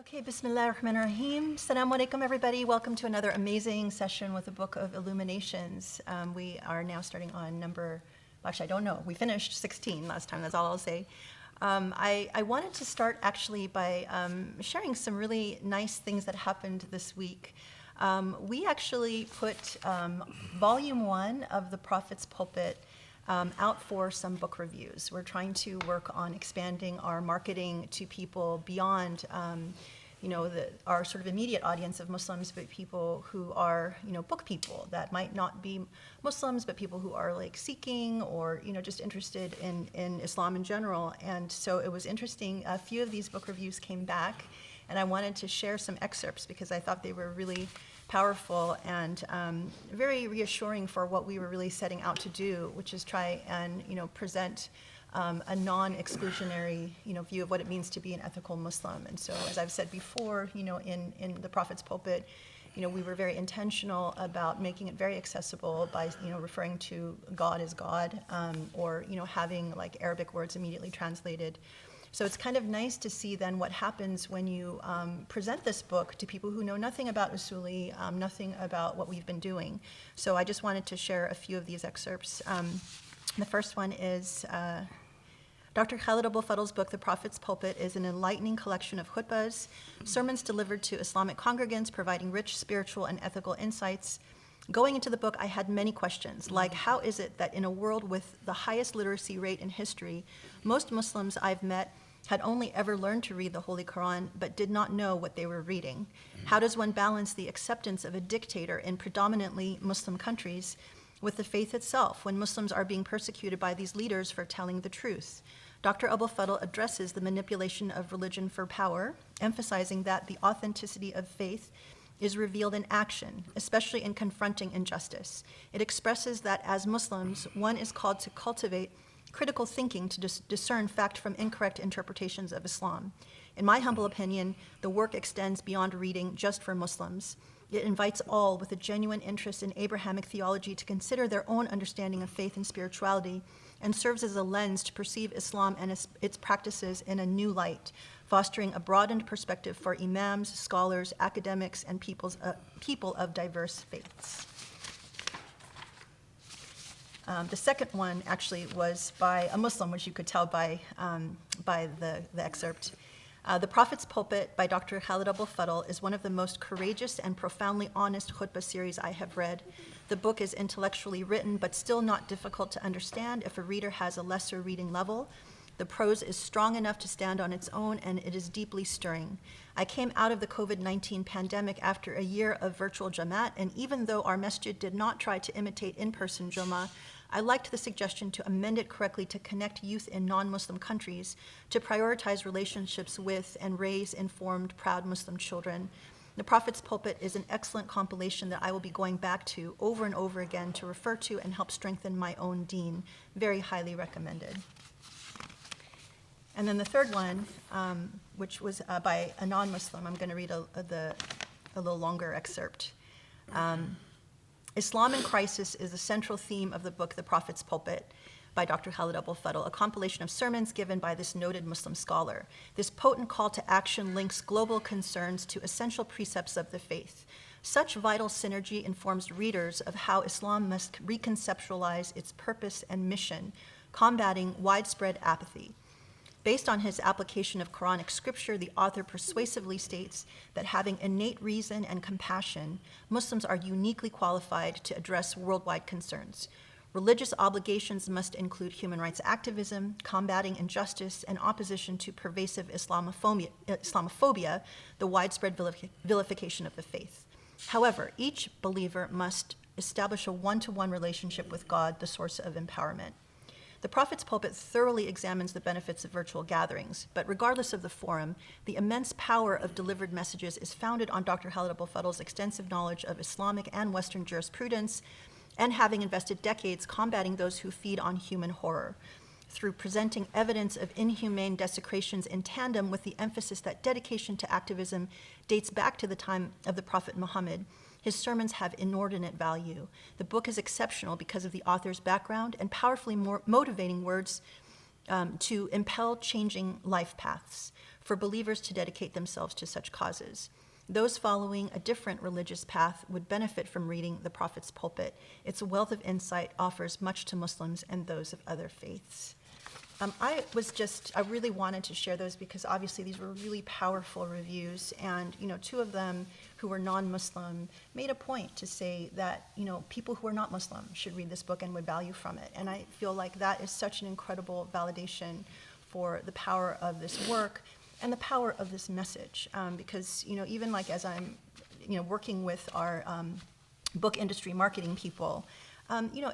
Okay, Bismillah ar-Rahman ar-Rahim. Assalamu alaikum, everybody. Welcome to another amazing session with the book of Illuminations. We are now starting on actually, I don't know. We finished 16 last time, that's all I'll say. I wanted to start actually by sharing some really nice things that happened this week. We actually put volume 1 of the Prophet's Pulpit out for some book reviews. We're trying to work on expanding our marketing to people beyond, our sort of immediate audience of Muslims, but people who are, book people that might not be Muslims, but people who are like seeking or, just interested in Islam in general. And so it was interesting. A few of these book reviews came back, and I wanted to share some excerpts because I thought they were really powerful and very reassuring for what we were really setting out to do, which is try and present a non-exclusionary view of what it means to be an ethical Muslim. And so, as I've said before, in the Prophet's Pulpit, we were very intentional about making it very accessible by referring to God as God, or having like Arabic words immediately translated. So it's kind of nice to see then what happens when you present this book to people who know nothing about Usuli, nothing about what we've been doing. So I just wanted to share a few of these excerpts. The first one is Dr. Khalid Abul Fadl's book, The Prophet's Pulpit, is an enlightening collection of khutbahs, sermons delivered to Islamic congregants, providing rich spiritual and ethical insights. Going into the book, I had many questions, like how is it that in a world with the highest literacy rate in history, most Muslims I've met had only ever learned to read the Holy Quran but did not know what they were reading? How does one balance the acceptance of a dictator in predominantly Muslim countries with the faith itself when Muslims are being persecuted by these leaders for telling the truth? Dr. Abul Fadl addresses the manipulation of religion for power, emphasizing that the authenticity of faith is revealed in action, especially in confronting injustice. It expresses that as Muslims, one is called to cultivate critical thinking to discern fact from incorrect interpretations of Islam. In my humble opinion, the work extends beyond reading just for Muslims. It invites all with a genuine interest in Abrahamic theology to consider their own understanding of faith and spirituality, and serves as a lens to perceive Islam and its practices in a new light, fostering a broadened perspective for imams, scholars, academics, and people of diverse faiths. The second one actually was by a Muslim, which you could tell by the excerpt. The Prophet's Pulpit by Dr. Khalid Abul Fadl is one of the most courageous and profoundly honest khutbah series I have read. The book is intellectually written, but still not difficult to understand if a reader has a lesser reading level. The prose is strong enough to stand on its own, and it is deeply stirring. I came out of the COVID-19 pandemic after a year of virtual Jamaat, and even though our masjid did not try to imitate in-person Jummah, I liked the suggestion to amend it correctly to connect youth in non-Muslim countries, to prioritize relationships with and raise informed, proud Muslim children. The Prophet's Pulpit is an excellent compilation that I will be going back to over and over again to refer to and help strengthen my own deen. Very highly recommended. And then the third one, which was by a non-Muslim, I'm going to read a little longer excerpt. Islam in Crisis is the central theme of the book, The Prophet's Pulpit, by Dr. Khalid Abul Fadl, a compilation of sermons given by this noted Muslim scholar. This potent call to action links global concerns to essential precepts of the faith. Such vital synergy informs readers of how Islam must reconceptualize its purpose and mission, combating widespread apathy. Based on his application of Quranic scripture, the author persuasively states that having innate reason and compassion, Muslims are uniquely qualified to address worldwide concerns. Religious obligations must include human rights activism, combating injustice, and opposition to pervasive Islamophobia, the widespread vilification of the faith. However, each believer must establish a one-to-one relationship with God, the source of empowerment. The Prophet's Pulpit thoroughly examines the benefits of virtual gatherings, but regardless of the forum, the immense power of delivered messages is founded on Dr. Khalid Abul Fadl's extensive knowledge of Islamic and Western jurisprudence, and having invested decades combating those who feed on human horror. Through presenting evidence of inhumane desecrations in tandem with the emphasis that dedication to activism dates back to the time of the Prophet Muhammad, his sermons have inordinate value. The book is exceptional because of the author's background and powerfully motivating words to impel changing life paths. for believers to dedicate themselves to such causes. Those following a different religious path would benefit from reading the Prophet's pulpit. Its wealth of insight offers much to Muslims and those of other faiths. I really wanted to share those because obviously these were really powerful reviews, and two of them who were non-Muslim made a point to say that people who are not Muslim should read this book and would value from it. And I feel like that is such an incredible validation for the power of this work and the power of this message, because even like as I'm working with our book industry marketing people,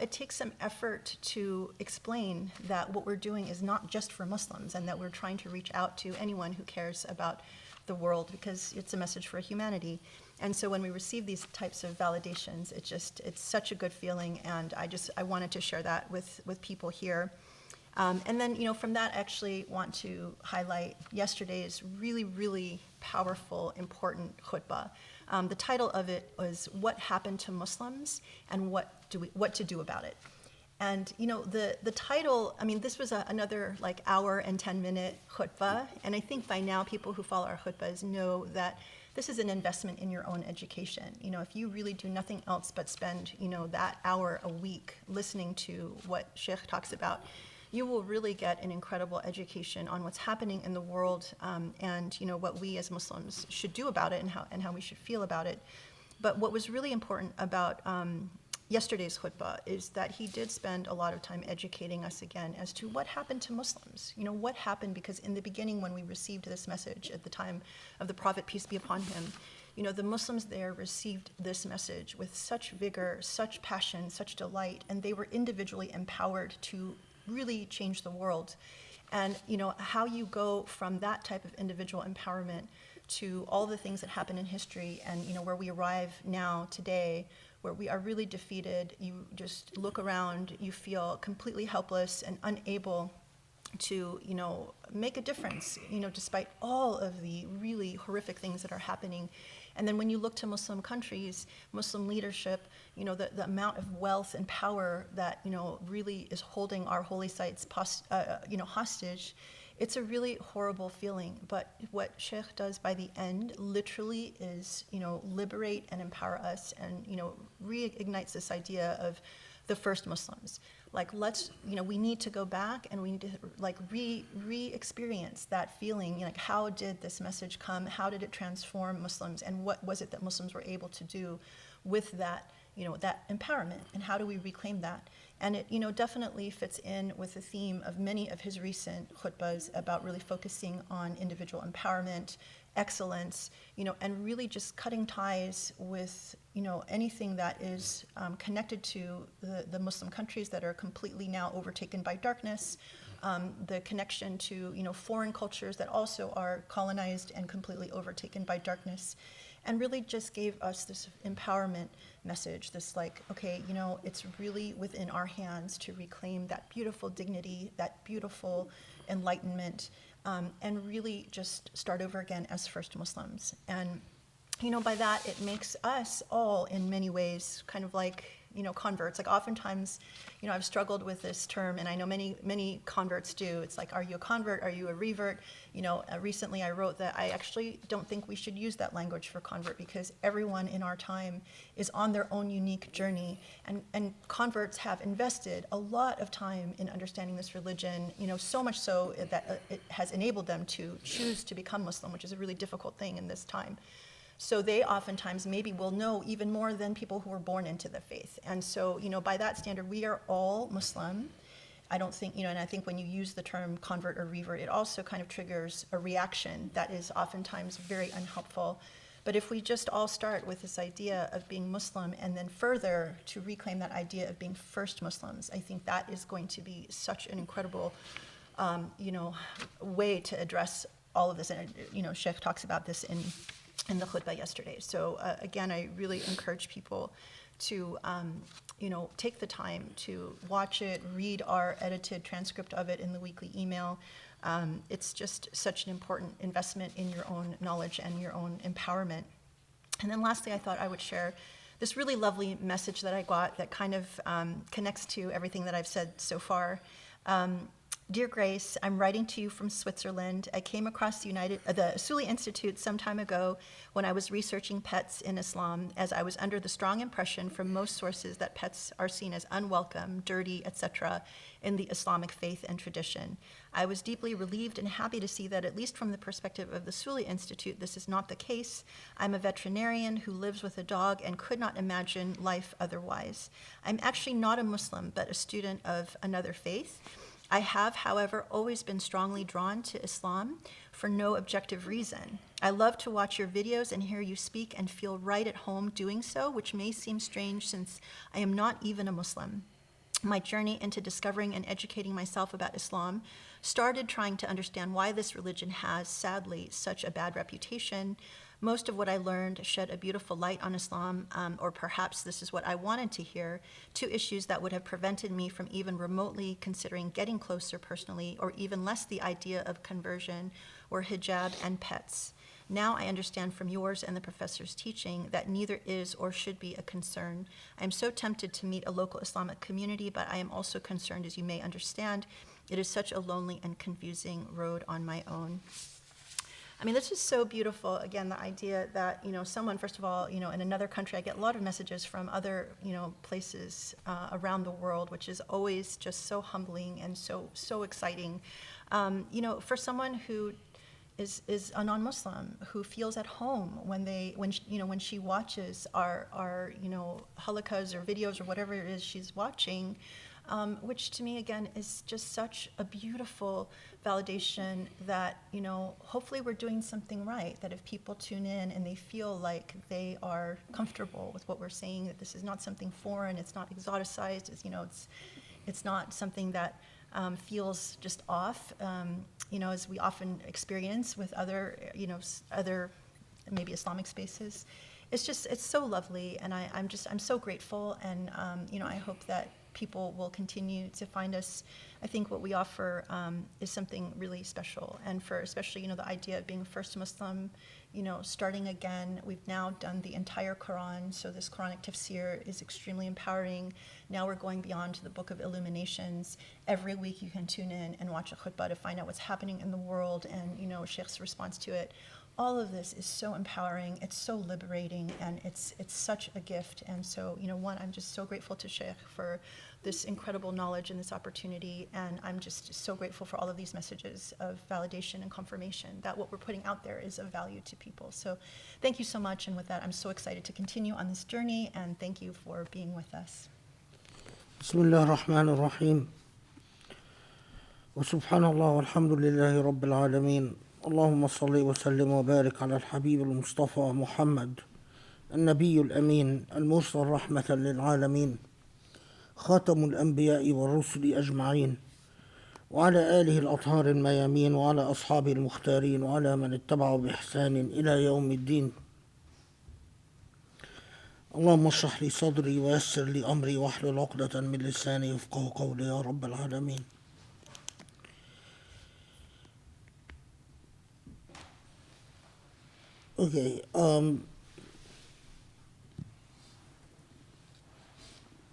it takes some effort to explain that what we're doing is not just for Muslims and that we're trying to reach out to anyone who cares about the world, because it's a message for humanity. And so when we receive these types of validations, it's such a good feeling, and I wanted to share that with people here. And then, from that, I actually want to highlight yesterday's really, really powerful, important khutbah. The title of it was "What Happened to Muslims and What to Do About It." And the title, this was another like hour and 10-minute khutbah, and I think by now people who follow our khutbahs know that this is an investment in your own education. If you really do nothing else but spend that hour a week listening to what Sheikh talks about, you will really get an incredible education on what's happening in the world, and what we as Muslims should do about it, and how we should feel about it. But what was really important about yesterday's khutbah is that he did spend a lot of time educating us again as to what happened to Muslims. What happened, because in the beginning when we received this message at the time of the Prophet, peace be upon him, the Muslims there received this message with such vigor, such passion, such delight, and they were individually empowered to really change the world. And how you go from that type of individual empowerment to all the things that happen in history, and where we arrive now today, where we are really defeated. You just look around, you feel completely helpless and unable to make a difference, despite all of the really horrific things that are happening. And then when you look to Muslim countries, Muslim leadership, the amount of wealth and power that really is holding our holy sites hostage, it's a really horrible feeling. But what Sheikh does by the end literally is liberate and empower us, and reignites this idea of the first Muslims. Like, we need to go back and we need to re-experience that feeling. Like, how did this message come? How did it transform Muslims? And what was it that Muslims were able to do with that, that empowerment? And how do we reclaim that? And it, definitely fits in with the theme of many of his recent khutbahs about really focusing on individual empowerment, excellence, and really just cutting ties with, anything that is connected to the Muslim countries that are completely now overtaken by darkness, the connection to, foreign cultures that also are colonized and completely overtaken by darkness, and really just gave us this empowerment message, this okay, it's really within our hands to reclaim that beautiful dignity, that beautiful enlightenment, and really just start over again as first Muslims. And by that, it makes us all in many ways kind of like, converts. Like, oftentimes, I've struggled with this term, and I know many converts do. It's like, are you a convert? Are you a revert? Recently I wrote that I actually don't think we should use that language for convert, because everyone in our time is on their own unique journey, and converts have invested a lot of time in understanding this religion, so much so that it has enabled them to choose to become Muslim, which is a really difficult thing in this time. So they oftentimes maybe will know even more than people who were born into the faith. And so, by that standard, we are all Muslim. I don't think, and I think when you use the term convert or revert, it also kind of triggers a reaction that is oftentimes very unhelpful. But if we just all start with this idea of being Muslim, and then further to reclaim that idea of being first Muslims, I think that is going to be such an incredible, way to address all of this. And, Sheikh talks about this in the khutbah yesterday. So again, I really encourage people to, take the time to watch it, read our edited transcript of it in the weekly email. It's just such an important investment in your own knowledge and your own empowerment. And then lastly, I thought I would share this really lovely message that I got that kind of connects to everything that I've said so far. Dear Grace, I'm writing to you from Switzerland. I came across the Usuli Institute some time ago when I was researching pets in Islam, as I was under the strong impression from most sources that pets are seen as unwelcome, dirty, etc. in the Islamic faith and tradition. I was deeply relieved and happy to see that, at least from the perspective of the Usuli Institute, this is not the case. I'm a veterinarian who lives with a dog and could not imagine life otherwise. I'm actually not a Muslim, but a student of another faith. I have, however, always been strongly drawn to Islam for no objective reason. I love to watch your videos and hear you speak and feel right at home doing so, which may seem strange since I am not even a Muslim. My journey into discovering and educating myself about Islam started trying to understand why this religion has, sadly, such a bad reputation. Most of what I learned shed a beautiful light on Islam, or perhaps this is what I wanted to hear, two issues that would have prevented me from even remotely considering getting closer personally, or even less the idea of conversion, were hijab and pets. Now I understand from yours and the professor's teaching that neither is or should be a concern. I am so tempted to meet a local Islamic community, but I am also concerned, as you may understand, it is such a lonely and confusing road on my own. I mean, this is so beautiful. Again, the idea that, someone, first of all, in another country, I get a lot of messages from other, places around the world, which is always just so humbling and so exciting. For someone who is a non-Muslim, who feels at home when she watches our halakas or videos or whatever it is she's watching, which to me, again, is just such a beautiful validation that, hopefully we're doing something right, that if people tune in and they feel like they are comfortable with what we're saying, that this is not something foreign, it's not exoticized, it's not something that feels just off, as we often experience with other maybe Islamic spaces. It's so lovely, and I'm so grateful, and I hope that people will continue to find us. I think what we offer is something really special, and for especially the idea of being first Muslim, starting again. We've now done the entire Quran, so this Quranic tafsir is extremely empowering. Now we're going beyond to the book of Illuminations. Every week you can tune in and watch a khutbah to find out what's happening in the world and Sheikh's response to it. All of this is so empowering, it's so liberating, and it's such a gift. And so, I'm just so grateful to Sheikh for this incredible knowledge and this opportunity, and I'm just so grateful for all of these messages of validation and confirmation that what we're putting out there is of value to people. So thank you so much, and with that, I'm so excited to continue on this journey, and thank you for being with us. Bismillah ar-Rahman ar-Rahim. Wa subhanallah walhamdulillahi rabbil alameen. اللهم صل وسلم وبارك على الحبيب المصطفى محمد النبي الأمين المرسل رحمة للعالمين خاتم الأنبياء والرسل أجمعين وعلى آله الأطهار الميامين وعلى أصحابه المختارين وعلى من اتبعوا بإحسان إلى يوم الدين. اللهم اشرح لي صدري ويسر لي أمري واحلل عقدة من لساني يفقهوا قولي يا رب العالمين. Okay,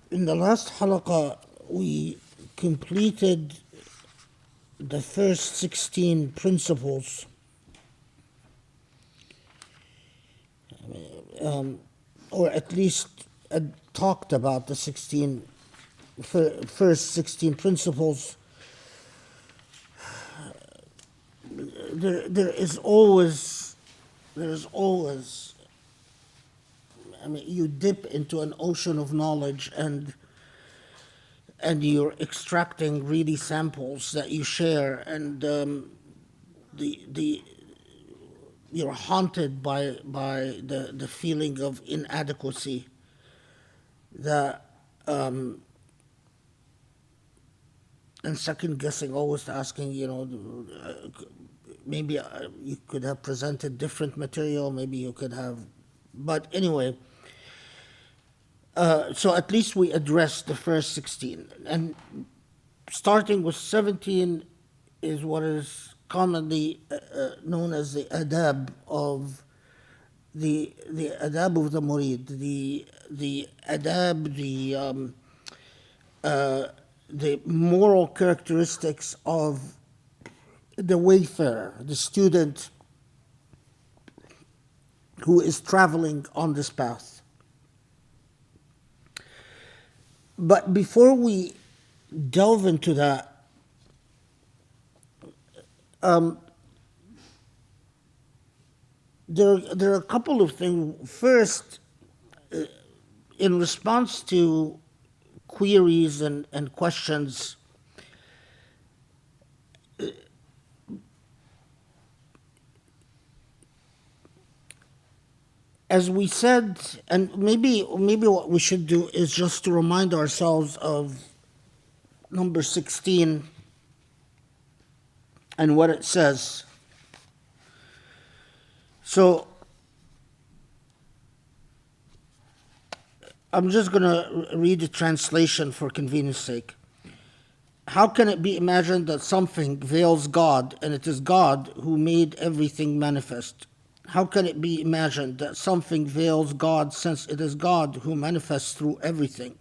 in the last halaqa, we completed the first 16 principles, or at least talked about the first 16 principles. There is always, you dip into an ocean of knowledge and you're extracting really samples that you share, and you're haunted by the feeling of inadequacy that and second guessing, always asking, maybe you could have presented different material, maybe you could have, but anyway, so at least we addressed the first 16, and starting with 17 is what is commonly known as the adab of the adab of the murid, the adab, the moral characteristics of the wayfarer, the student who is traveling on this path. But before we delve into that, there are a couple of things. First, in response to queries and questions, as we said, and maybe what we should do is just to remind ourselves of number 16 and what it says. So I'm just going to read the translation for convenience sake. How can it be imagined that something veils God, and it is God who made everything manifest? How can it be imagined that something veils God, since it is God who manifests through everything?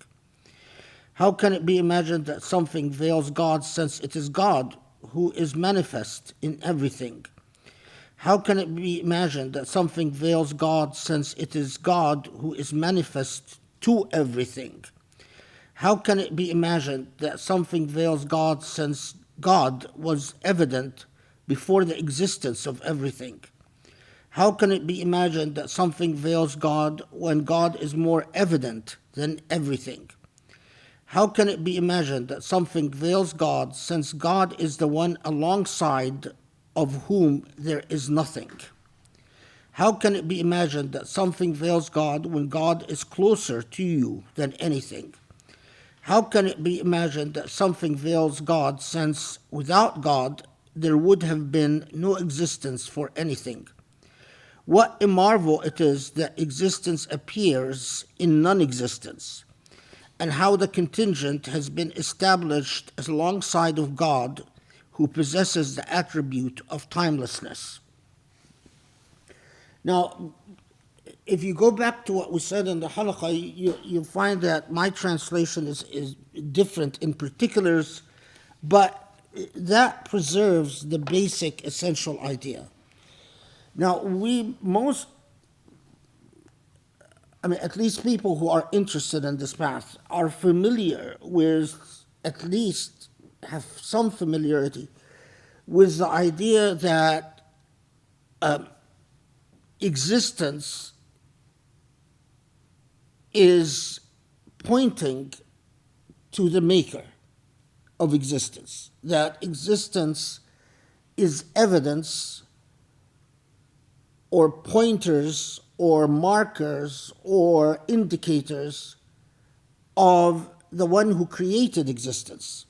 How can it be imagined that something veils God, since it is God who is manifest in everything? How can it be imagined that something veils God, since it is God who is manifest to everything? How can it be imagined that something veils God, since God was evident before the existence of everything? How can it be imagined that something veils God when God is more evident than everything? How can it be imagined that something veils God, since God is the one alongside of whom there is nothing? How can it be imagined that something veils God when God is closer to you than anything? How can it be imagined that something veils God, since without God there would have been no existence for anything? What a marvel it is that existence appears in non-existence, and how the contingent has been established alongside of God, who possesses the attribute of timelessness. Now, if you go back to what we said in the halaqah, you find that my translation is different in particulars, but that preserves the basic essential idea. Now, at least people who are interested in this path are familiar with, at least have some familiarity with the idea that existence is pointing to the maker of existence, that existence is evidence or pointers or markers or indicators of the one who created existence.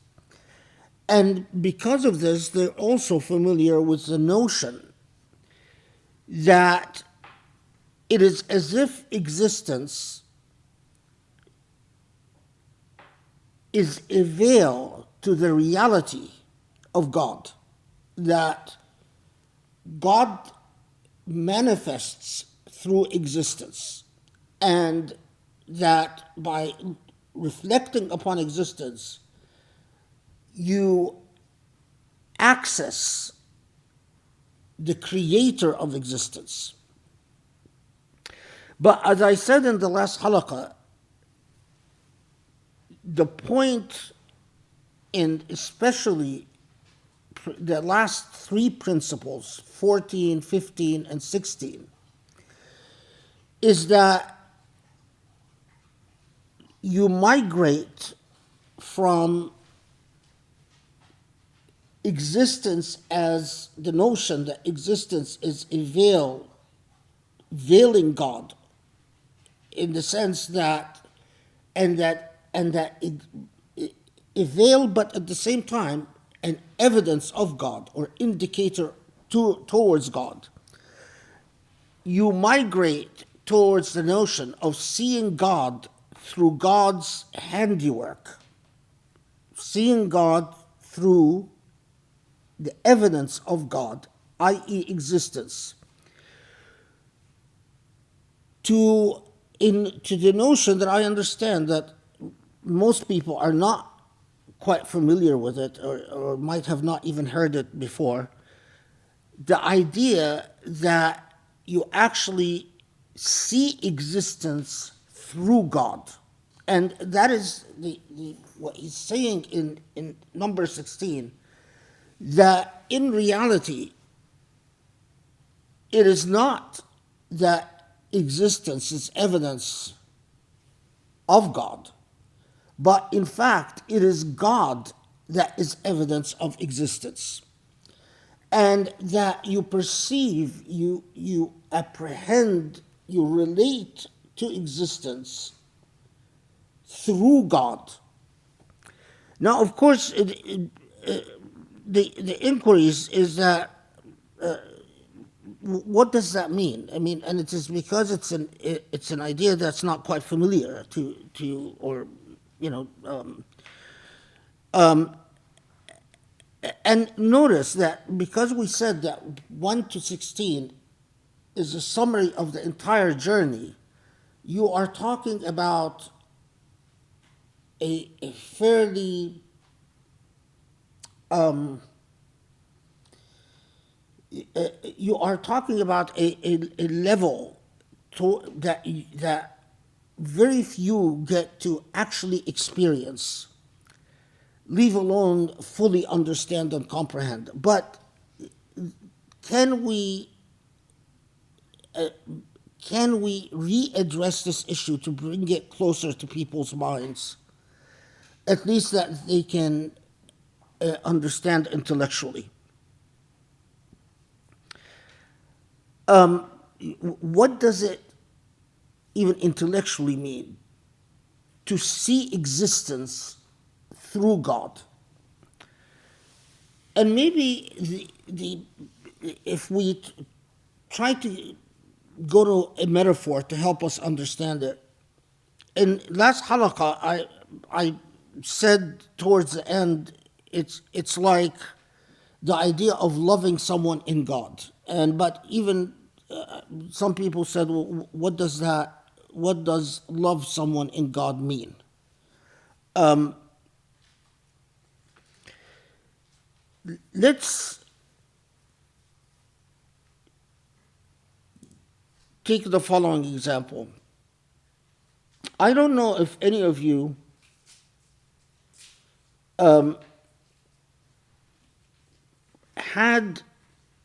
And because of this, they're also familiar with the notion that it is as if existence is a veil to the reality of God, that God manifests through existence, and that by reflecting upon existence, you access the creator of existence. But as I said in the last halaqah, the point in especially the last three principles, 14, 15, and 16, is that you migrate from existence as the notion that existence is a veil, veiling God, in the sense that, a veil, but at the same time, an evidence of God or indicator towards God. You migrate towards the notion of seeing God through God's handiwork, seeing God through the evidence of God, i.e. existence, to the notion that I understand that most people are not quite familiar with it or might have not even heard it before, the idea that you actually see existence through God. And that is what he's saying in number 16, that in reality, it is not that existence is evidence of God, but in fact, it is God that is evidence of existence. And that you perceive, you apprehend, you relate to existence through God. Now, of course, the inquiry is that what does that mean? I mean, and it is because it's an idea that's not quite familiar to or you know. And notice that because we said that 1 to 16 is a summary of the entire journey, you are talking about a fairly you are talking about a level that very few get to actually experience, leave alone fully understand and comprehend. But can we readdress this issue to bring it closer to people's minds, at least that they can understand intellectually? What does it even intellectually mean to see existence through God? And maybe if we try to go to a metaphor to help us understand it. In last halaqah, I said towards the end, it's like the idea of loving someone in God. But even some people said, well, what does love someone in God mean? Let's take the following example. I don't know if any of you had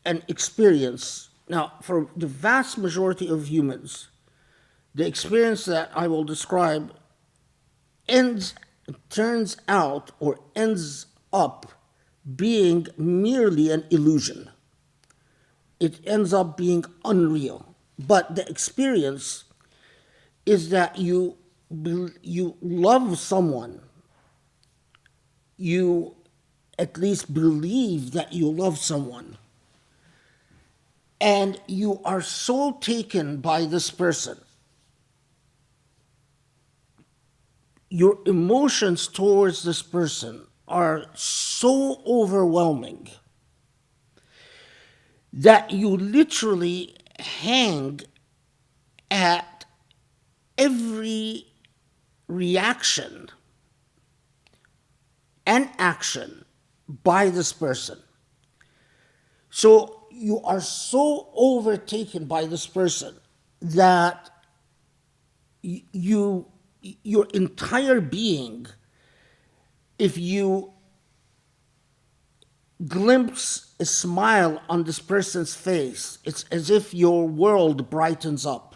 an experience. Now, for the vast majority of humans, the experience that I will describe turns out or ends up being merely an illusion. It ends up being unreal. But the experience is that you love someone, you at least believe that you love someone, and you are so taken by this person, your emotions towards this person are so overwhelming that you literally hang at every reaction and action by this person. So you are so overtaken by this person that your entire being, if you glimpse a smile on this person's face, it's as if your world brightens up.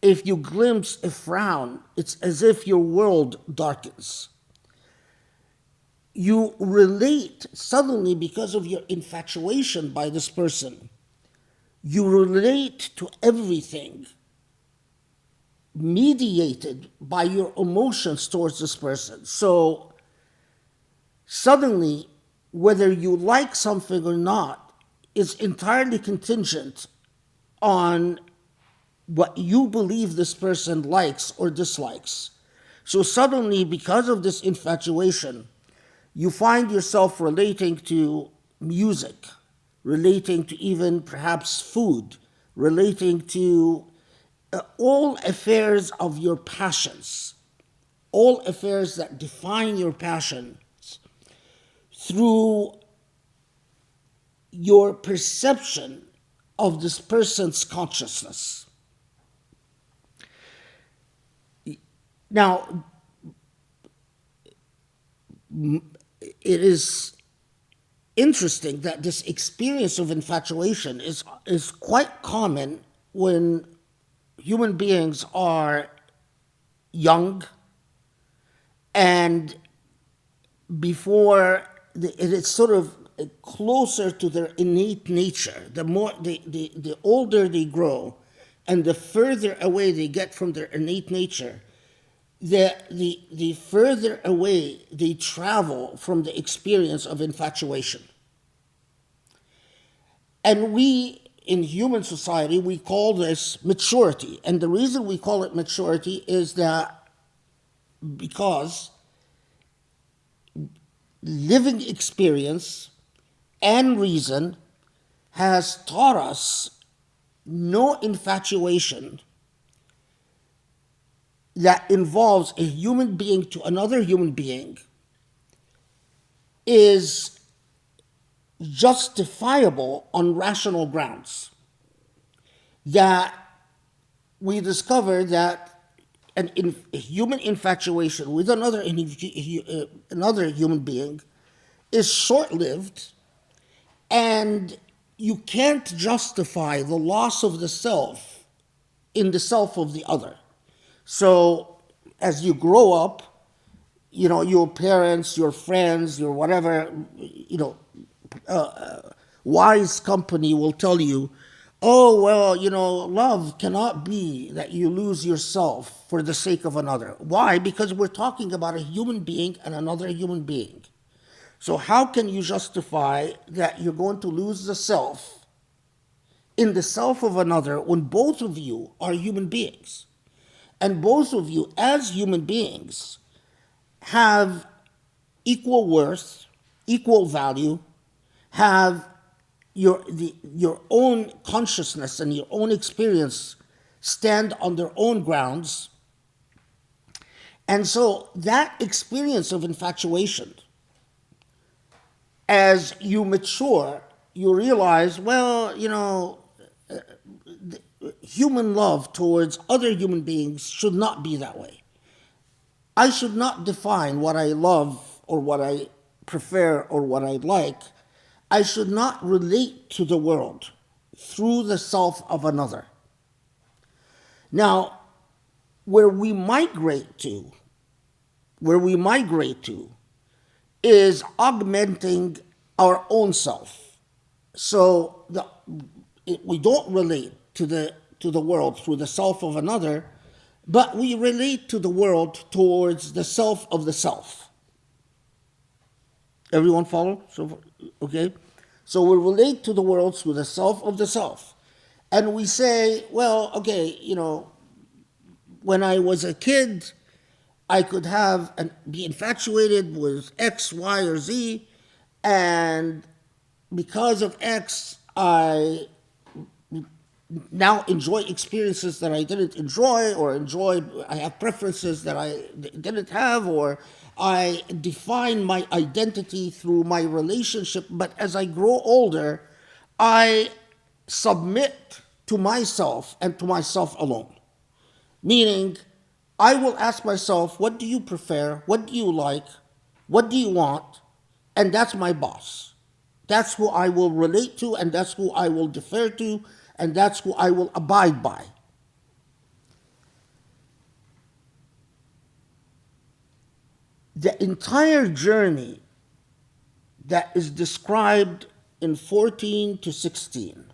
If you glimpse a frown, it's as if your world darkens. You relate suddenly, because of your infatuation by this person, you relate to everything mediated by your emotions towards this person. So suddenly, whether you like something or not is entirely contingent on what you believe this person likes or dislikes. So suddenly, because of this infatuation, you find yourself relating to music, relating to even perhaps food, relating to all affairs of your passions. all affairs that define your passions through your perception of this person's consciousness. Now, it is interesting that this experience of infatuation is quite common when human beings are young and before it is sort of closer to their innate nature. The older they grow and the further away they get from their innate nature, the further away they travel from the experience of infatuation. And we, in human society, we call this maturity. And the reason we call it maturity is that because living experience and reason has taught us no infatuation that involves a human being to another human being is justifiable on rational grounds. That we discover that a human infatuation with another human being is short-lived, and you can't justify the loss of the self in the self of the other. So as you grow up, your parents, your friends, your whatever, wise company will tell you, oh, well, love cannot be that you lose yourself for the sake of another. Why? Because we're talking about a human being and another human being. So how can you justify that you're going to lose the self in the self of another when both of you are human beings? And both of you, as human beings, have equal worth, equal value, have your own consciousness and your own experience stand on their own grounds. And so that experience of infatuation, as you mature, you realize, well, human love towards other human beings should not be that way. I should not define what I love or what I prefer or what I like. I should not relate to the world through the self of another. Now, where we migrate to is augmenting our own self. So we don't relate to the world through the self of another, but we relate to the world towards the self of the self. Everyone follow? So, okay? So we relate to the world through the self of the self. And we say, well, okay, when I was a kid, I could be infatuated with X, Y, or Z, and because of X, I now enjoy experiences that I didn't enjoy, I have preferences that I didn't have, or I define my identity through my relationship. But as I grow older, I submit to myself and to myself alone. Meaning, I will ask myself, what do you prefer? What do you like? What do you want? And that's my boss. That's who I will relate to, and that's who I will defer to, and that's who I will abide by. The entire journey that is described in 14 to 16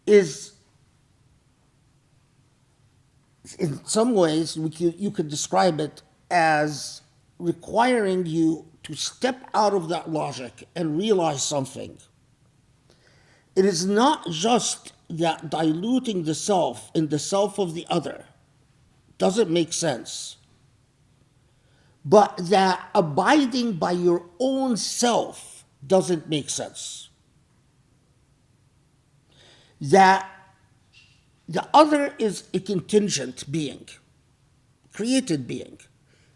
is, in some ways, you could describe it as requiring you to step out of that logic and realize something. It is not just that diluting the self in the self of the other doesn't make sense, but that abiding by your own self doesn't make sense. That the other is a contingent being. created being.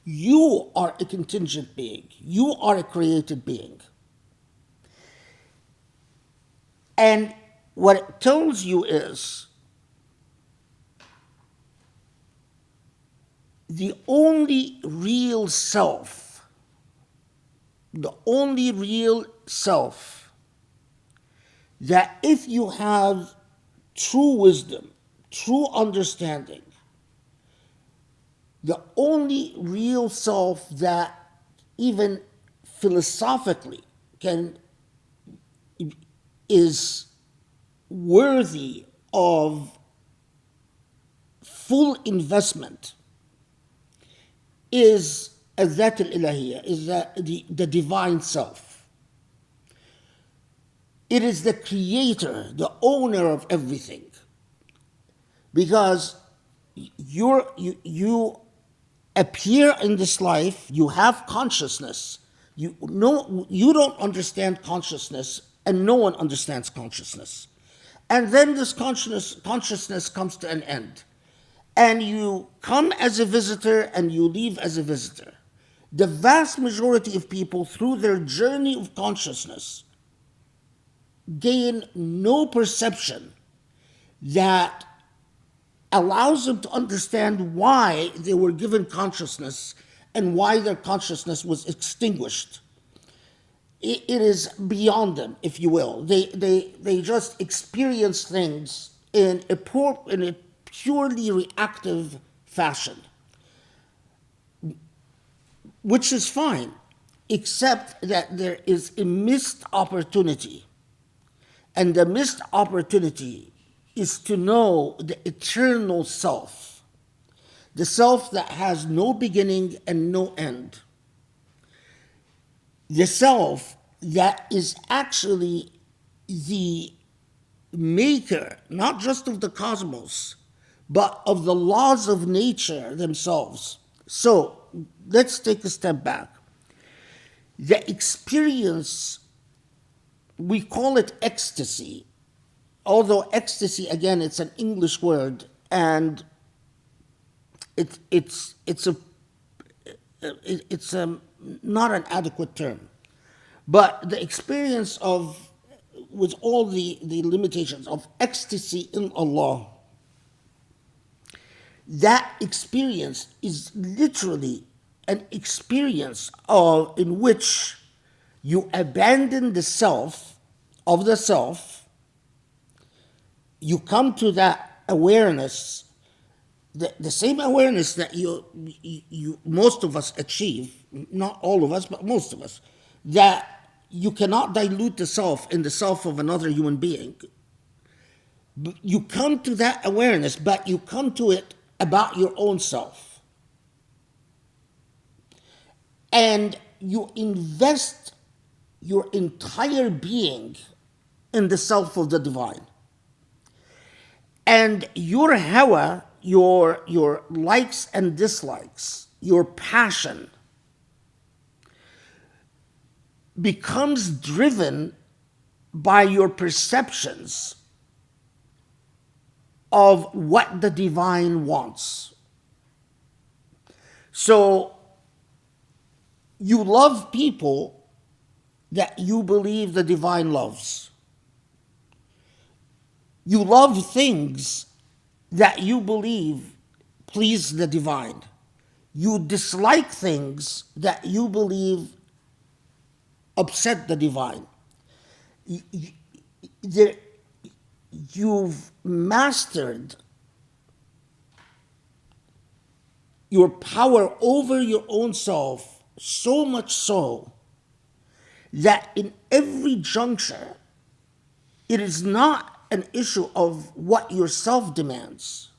You are a contingent being. You are a created being. And what it tells you is the only real self, that if you have true wisdom, true understanding, the only real self that even philosophically is worthy of full investment is الذات الإلهية, is the divine self. It is the creator, the owner of everything. Because you appear in this life, you have consciousness. You don't understand consciousness, and no one understands consciousness. And then this consciousness comes to an end. And you come as a visitor and you leave as a visitor. The vast majority of people, through their journey of consciousness, gain no perception that allows them to understand why they were given consciousness and why their consciousness was extinguished. It is beyond them, if you will. They just experience things in a purely reactive fashion, which is fine, except that there is a missed opportunity. And the missed opportunity is to know the eternal self, the self that has no beginning and no end, the self that is actually the maker, not just of the cosmos, but of the laws of nature themselves. So let's take a step back. The experience, we call it ecstasy, although ecstasy, again, it's an English word, and it's not an adequate term. But the experience of, with all the limitations of ecstasy in Allah, that experience is literally an experience in which you abandon the self of the self, you come to that awareness, the same awareness that you most of us achieve, not all of us, but most of us, that you cannot dilute the self in the self of another human being. You come to that awareness, but you come to it about your own self. And you invest your entire being in the self of the divine. And your hawa, your likes and dislikes, your passion, becomes driven by your perceptions of what the divine wants. So you love people that you believe the divine loves. You love things that you believe please the divine. You dislike things that you believe upset the divine. You've mastered your power over your own self, so much so that in every juncture, it is not an issue of what your self demands,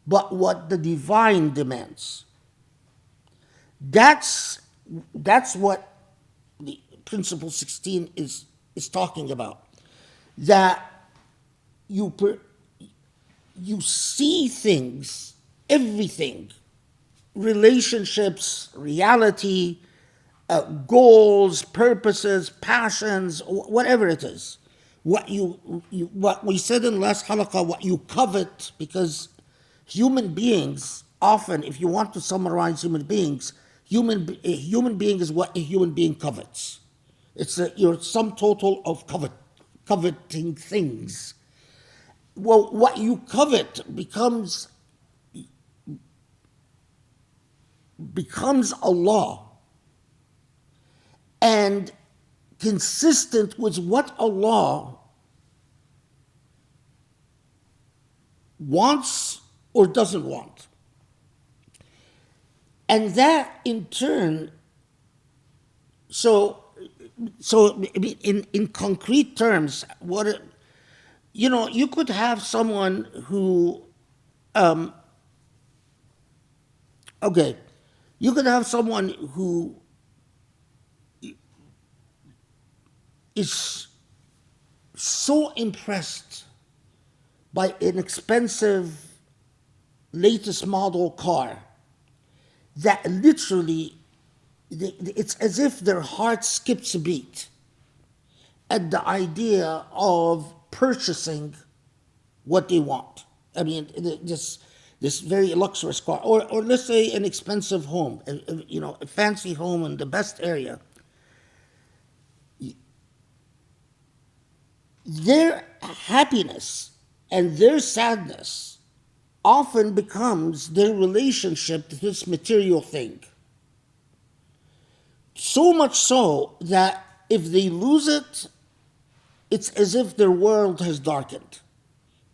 but what the divine demands. That's what the Principle 16 is talking about. That you see things, everything, relationships, reality, goals, purposes, passions, whatever it is. What we said in last halaqah, what you covet, because human beings often, if you want to summarize human beings, a human being is what a human being covets. It's your sum total of coveting things. Well, what you covet becomes Allah, and consistent with what Allah wants or doesn't want. And that in turn, so in concrete terms, you could have someone who, you could have someone who is so impressed by an expensive latest model car that literally it's as if their heart skips a beat at the idea of purchasing what they want. I mean, this very luxurious car, or let's say an expensive home, a fancy home in the best area. Their happiness and their sadness often becomes their relationship to this material thing. So much so that if they lose it, it's as if their world has darkened.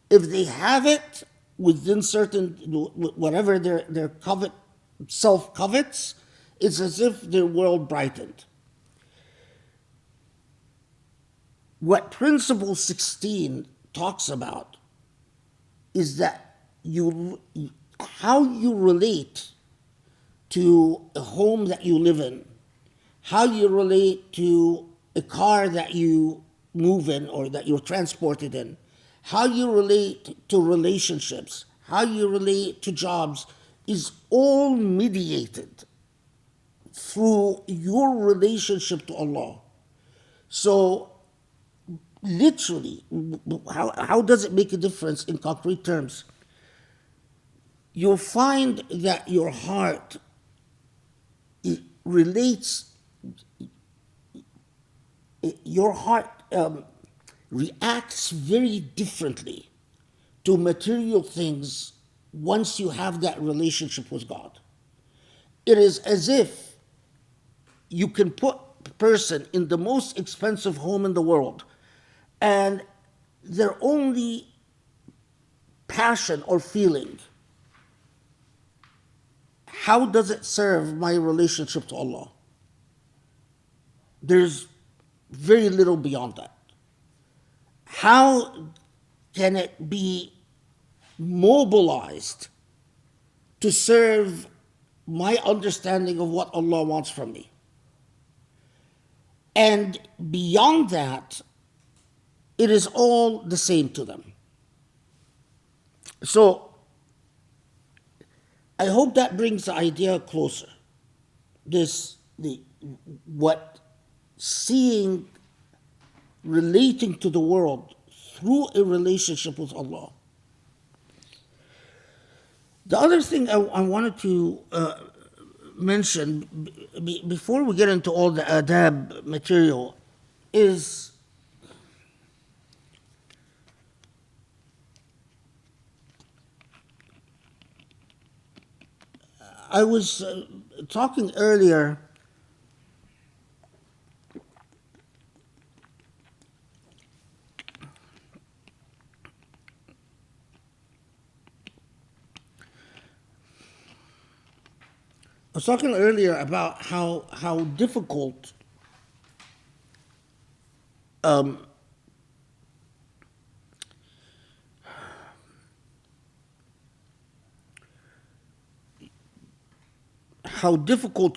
If they have it within certain, whatever their self covets, it's as if their world brightened. What Principle 16 talks about is that how you relate to a home that you live in, how you relate to a car that you move in or that you're transported in, how you relate to relationships, how you relate to jobs, is all mediated through your relationship to Allah. So, literally, how does it make a difference in concrete terms? You'll find that your heart reacts very differently to material things once you have that relationship with God. It is as if you can put a person in the most expensive home in the world, and their only passion or feeling, how does it serve my relationship to Allah? There's very little beyond that. How can it be mobilized to serve my understanding of what Allah wants from me? And beyond that, it is all the same to them. So, I hope that brings the idea closer. Relating to the world through a relationship with Allah. The other thing I wanted to mention before we get into all the adab material is I was talking earlier about how difficult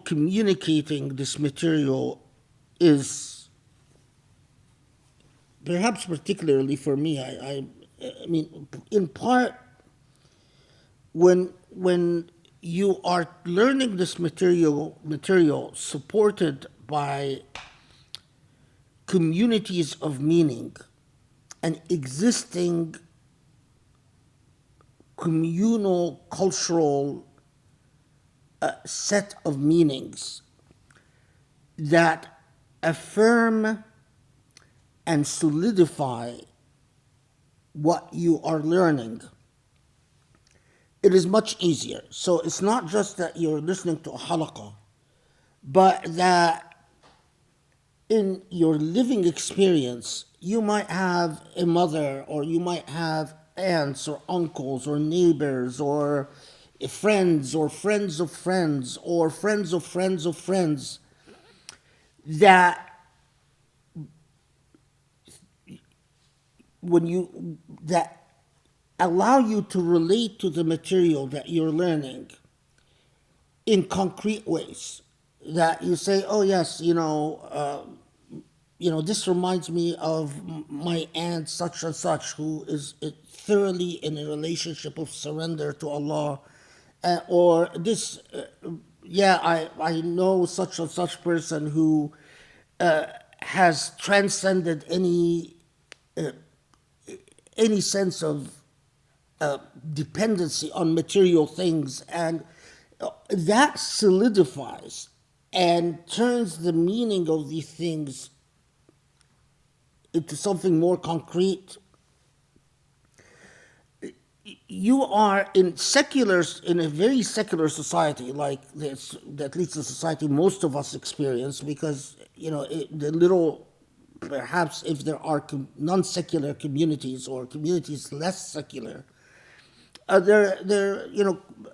communicating this material is, perhaps particularly for me. I mean, in part, when you are learning this material supported by communities of meaning and existing communal cultural set of meanings that affirm and solidify what you are learning, it is much easier. So it's not just that you're listening to a halaqah, but that in your living experience, you might have a mother, or you might have aunts or uncles or neighbors or friends or friends of friends or friends of friends of friends that that allow you to relate to the material that you're learning in concrete ways. That you say, oh yes, this reminds me of my aunt such and such, who is thoroughly in a relationship of surrender to Allah, or this, I know such and such person who has transcended any sense of dependency on material things, and that solidifies and turns the meaning of these things into something more concrete. You are in a very secular society like this, at least the society most of us experience, because the little, perhaps if there are non-secular communities or communities less secular, they're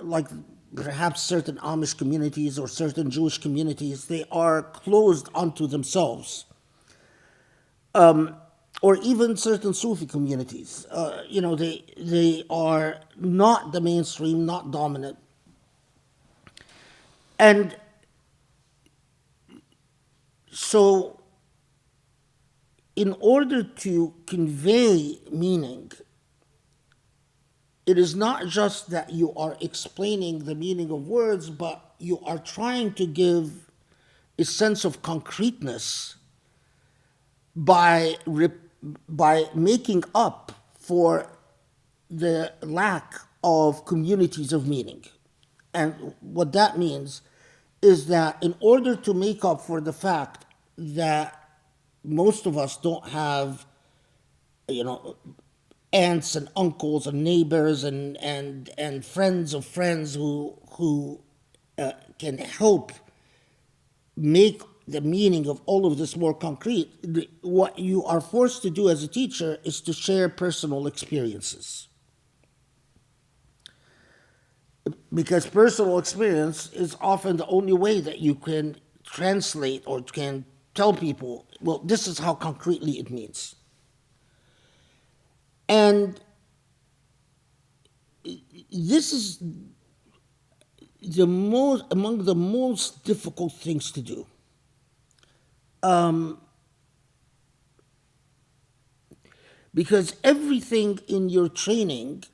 like perhaps certain Amish communities or certain Jewish communities, they are closed onto themselves. Or even certain Sufi communities, they are not the mainstream, not dominant. And so in order to convey meaning, it is not just that you are explaining the meaning of words, but you are trying to give a sense of concreteness by making up for the lack of communities of meaning. And what that means is that in order to make up for the fact that most of us don't have, aunts and uncles and neighbors and friends of friends who can help make the meaning of all of this more concrete, what you are forced to do as a teacher is to share personal experiences. Because personal experience is often the only way that you can translate or can tell people, well, this is how concretely it means. And this is among the most difficult things to do. Because everything in your training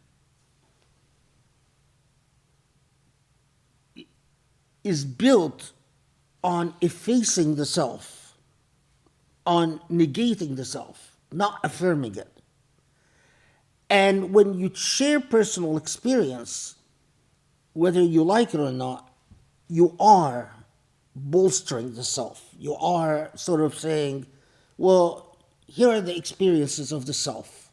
is built on effacing the self, on negating the self, not affirming it. And when you share personal experience, whether you like it or not, you are bolstering the self. You are sort of saying, well, here are the experiences of the self.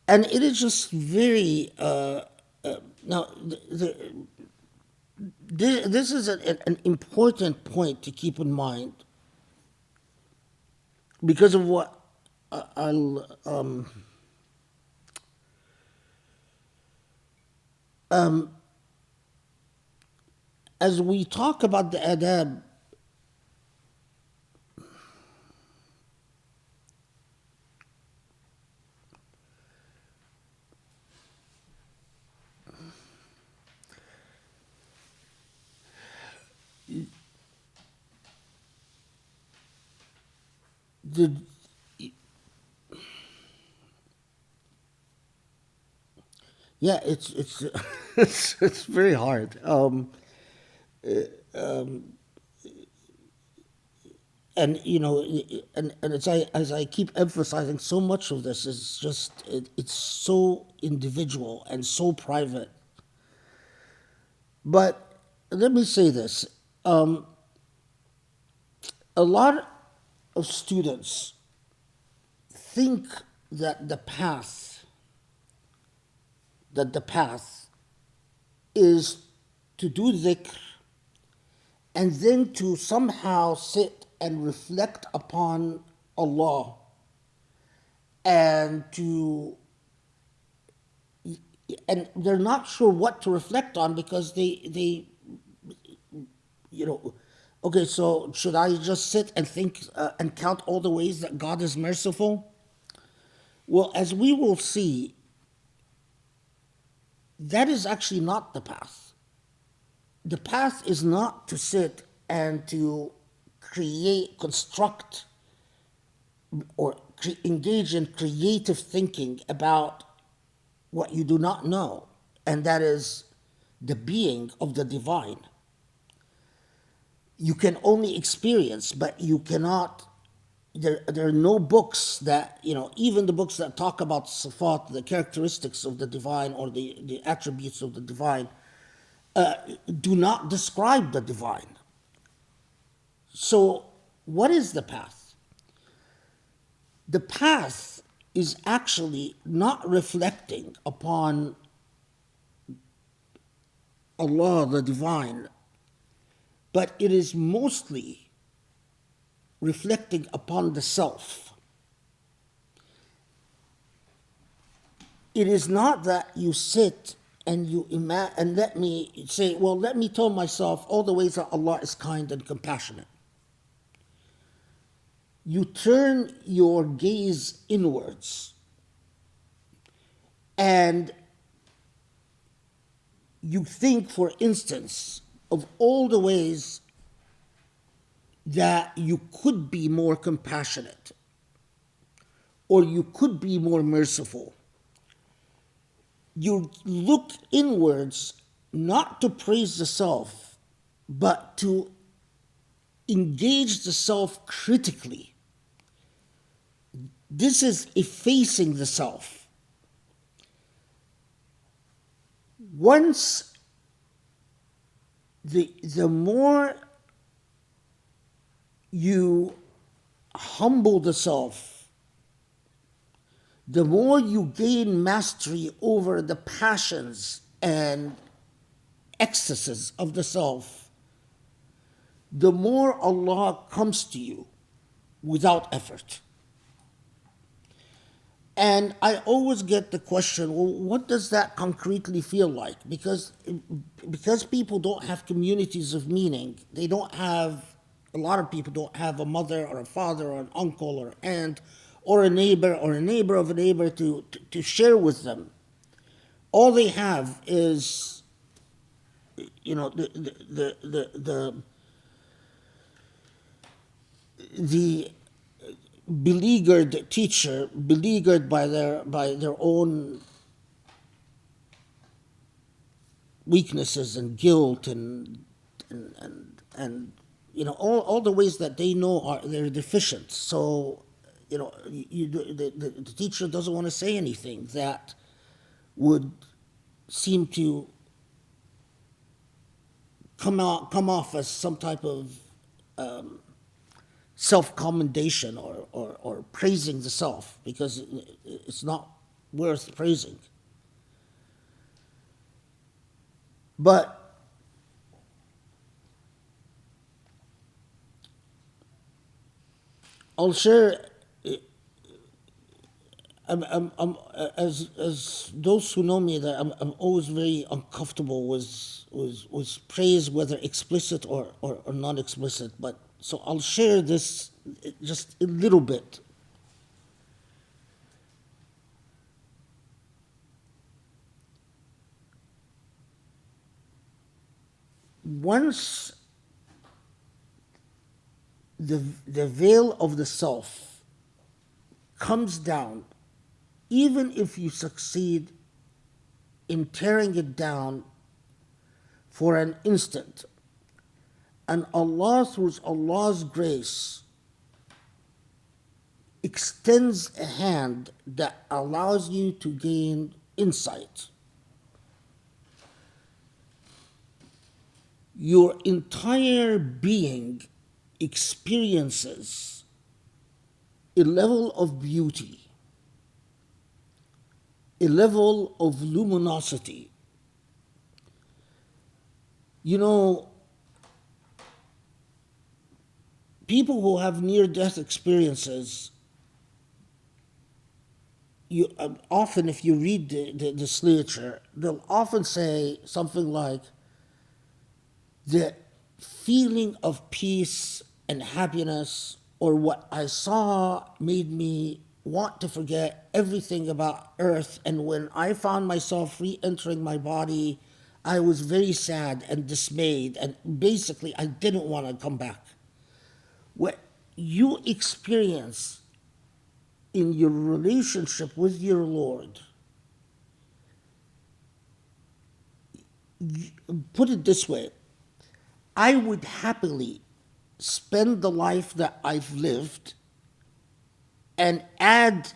And it is just very, this is an important point to keep in mind, because of what as we talk about the adab, it's it's very hard. And as I keep emphasizing, so much of this is just it's so individual and so private But let me say this. A lot of students think that the path is to do dhikr and then to somehow sit and reflect upon Allah and they're not sure what to reflect on because they okay, so should I just sit and think and count all the ways that God is merciful? Well, as we will see, that is actually not the path. The path is not to sit and to construct, or engage in creative thinking about what you do not know, and that is the being of the divine. You can only experience, but you cannot. There are no books that, even the books that talk about sifat, the characteristics of the divine or the attributes of the divine, do not describe the divine. So, what is the path? The path is actually not reflecting upon Allah, the divine, but it is mostly reflecting upon the self. It is not that you sit and you imagine and let me tell myself all the ways that Allah is kind and compassionate. You turn your gaze inwards and you think, for instance, of all the ways that you could be more compassionate or you could be more merciful. You look inwards not to praise the self, but to engage the self critically. This is effacing the self. Once the more you humble the self, the more you gain mastery over the passions and excesses of the self, the more Allah comes to you without effort. And I always get the question, well, what does that concretely feel like? Because people don't have communities of meaning. A lot of people don't have a mother or a father or an uncle or aunt or a neighbor of a neighbor to share with them. All they have is, the beleaguered teacher, beleaguered by their own weaknesses and guilt and all the ways that they know they're deficient. So the teacher doesn't want to say anything that would seem to come off as some type of self-commendation or praising the self, because it's not worth praising. But I'll share. As those who know me, that I'm always very uncomfortable with praise, whether explicit or non-explicit. But so I'll share this just a little bit. Once the veil of the self comes down, even if you succeed in tearing it down for an instant, and Allah, through Allah's grace, extends a hand that allows you to gain insight, your entire being experiences a level of beauty, a level of luminosity. You know, people who have near-death experiences, often, if you read this literature, they'll often say something like, the feeling of peace and happiness, or what I saw made me want to forget everything about earth, and when I found myself re-entering my body, I was very sad and dismayed, and basically I didn't want to come back. What you experience in your relationship with your Lord, put it this way, I would happily spend the life that I've lived and add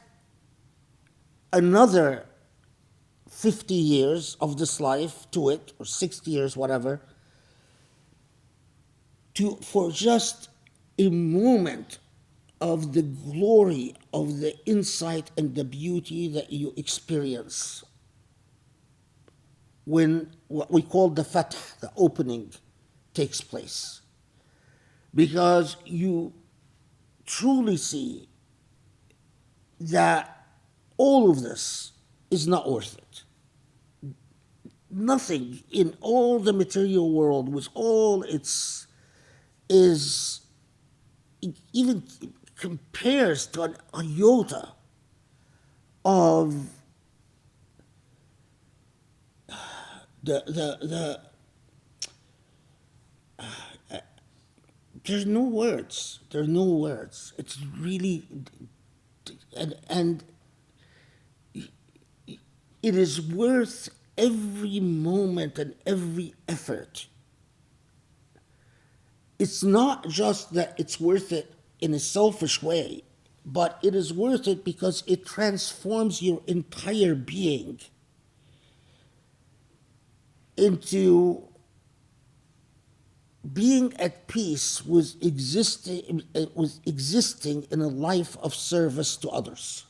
another 50 years of this life to it, or 60 years, whatever, for just a moment of the glory of the insight and the beauty that you experience when what we call the fath, the opening, takes place. Because you truly see that all of this is not worth it. Nothing in all the material world, with all its, is even compares to an iota of the there's no words. There are no words. It's really, and it is worth every moment and every effort. It's not just that it's worth it in a selfish way, but it is worth it because it transforms your entire being into being at peace with existing in a life of service to others.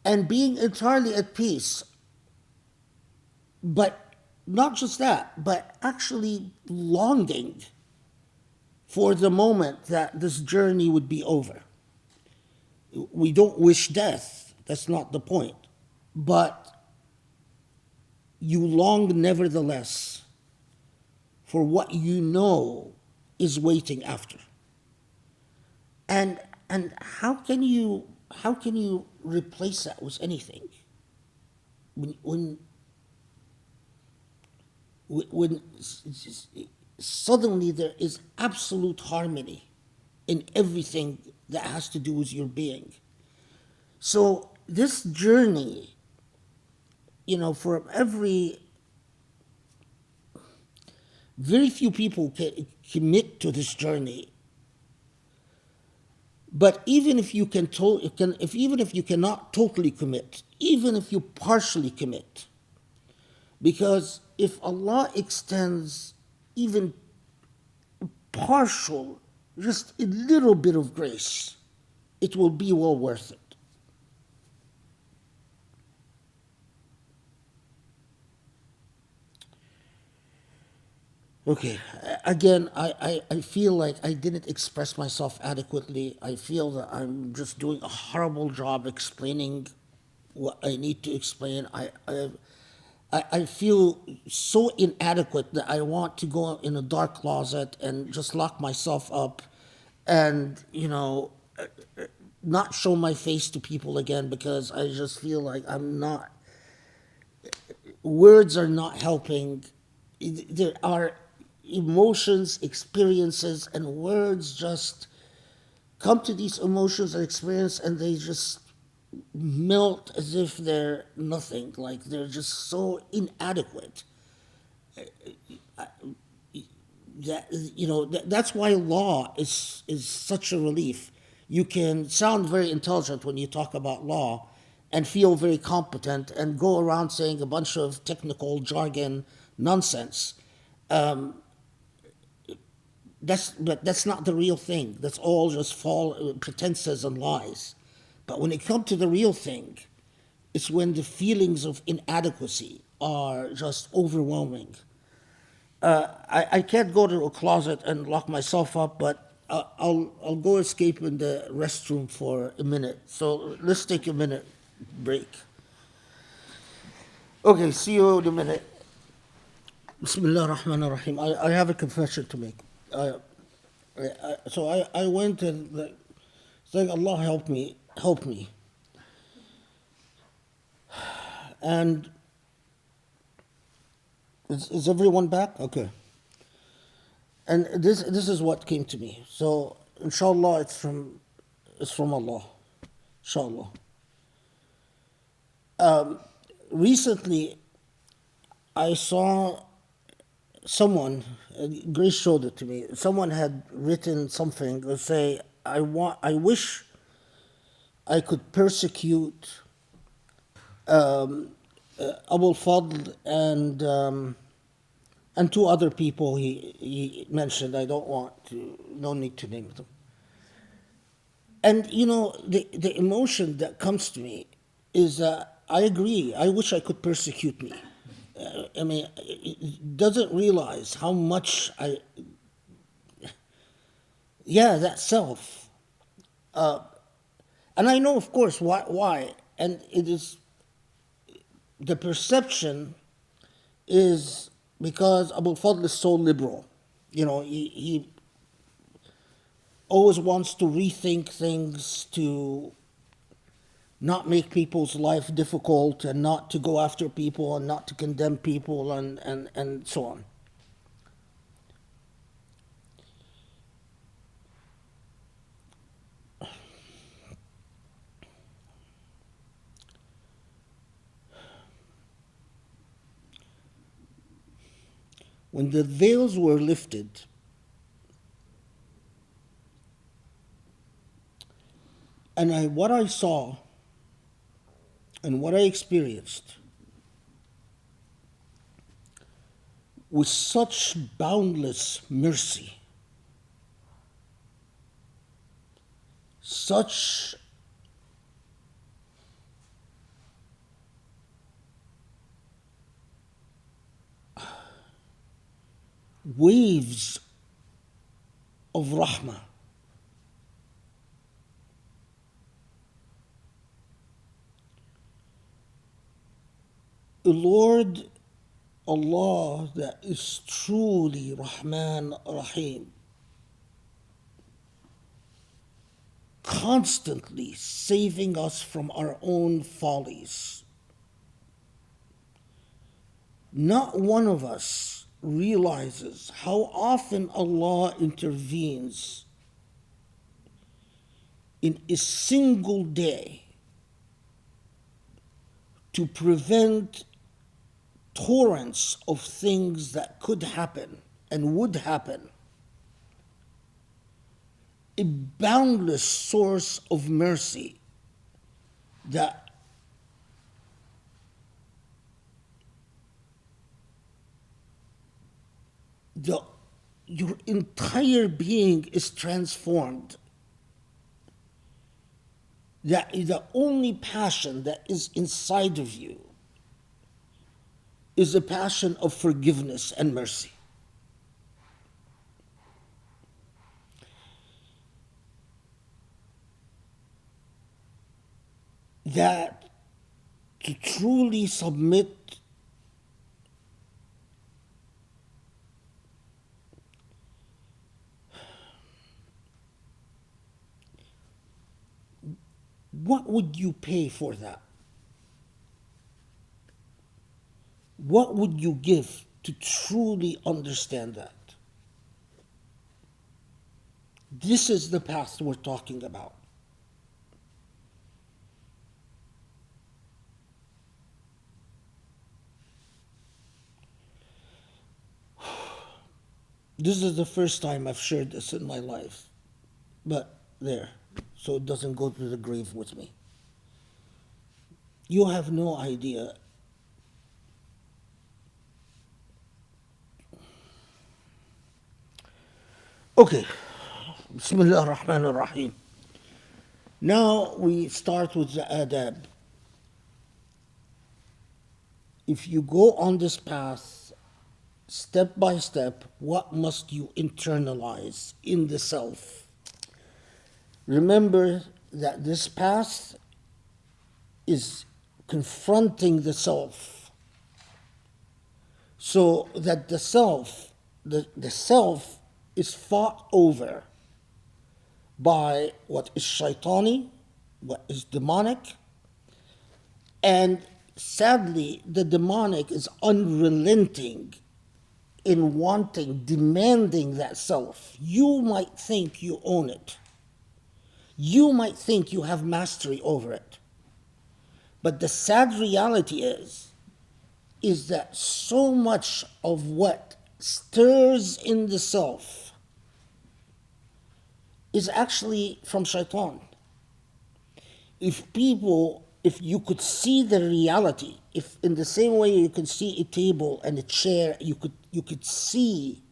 And being entirely at peace, but not just that, but actually longing for the moment that this journey would be over. We don't wish death, that's not the point. But you long nevertheless for what you know is waiting after. And how can you replace that with anything? When suddenly there is absolute harmony in everything that has to do with your being. So this journey, for very few people can commit to this journey. But even if you even if you cannot totally commit, even if you partially commit, because if Allah extends even partial, just a little bit of grace, it will be well worth it. Okay, again, I feel like I didn't express myself adequately. I feel that I'm just doing a horrible job explaining what I need to explain. I feel so inadequate that I want to go in a dark closet and just lock myself up and, not show my face to people again, because I just feel like words are not helping. There are emotions, experiences, and words just come to these emotions and experience, and they just melt as if they're nothing, like they're just so inadequate. That's why law is such a relief. You can sound very intelligent when you talk about law and feel very competent and go around saying a bunch of technical jargon nonsense. But that's not the real thing. That's all just pretenses and lies. But when it comes to the real thing, it's when the feelings of inadequacy are just overwhelming. I can't go to a closet and lock myself up, but I'll go escape in the restroom for a minute. So let's take a minute break. Okay, see you in a minute. Bismillah ar-Rahman ar-Rahim. I have a confession to make. So I went and saying, Allah help me, help me. And is everyone back? Okay. And this is what came to me. So inshallah it's from Allah. Inshallah. Recently I saw someone, Grace showed it to me. Someone had written something that say, I wish I could persecute Abu Fadl and two other people he mentioned. I no need to name them. And you know, the emotion that comes to me is I agree. I wish I could persecute me. I mean, it doesn't realize how much that self. And I know, of course, why. And it is, the perception is because Abu Fadl is so liberal. You know, he always wants to rethink things, to not make people's life difficult, and not to go after people, and not to condemn people, and so on. When the veils were lifted, and what I saw and what I experienced was such boundless mercy, such waves of rahmah. The Lord Allah that is truly Rahman Rahim, constantly saving us from our own follies. Not one of us realizes how often Allah intervenes in a single day to prevent torrents of things that could happen and would happen. A boundless source of mercy that your entire being is transformed. That the only passion that is inside of you is a passion of forgiveness and mercy. That to truly submit what would you pay for that? What would you give to truly understand that? This is the path we're talking about. This is the first time I've shared this in my life, but there, so it doesn't go to the grave with me. You have no idea Okay, Bismillah ar-Rahman ar-Rahim. Now we start with the adab. If you go on this path, step by step, what must you internalize in the self? Remember that this path is confronting the self, so that the self is fought over by what is shaitani, what is demonic, and sadly, the demonic is unrelenting in wanting, demanding that self. You might think you own it. You might think you have mastery over it. But the sad reality is that so much of what stirs in the self is actually from shaitan. If you could see the reality, if in the same way you can see a table and a chair, you could see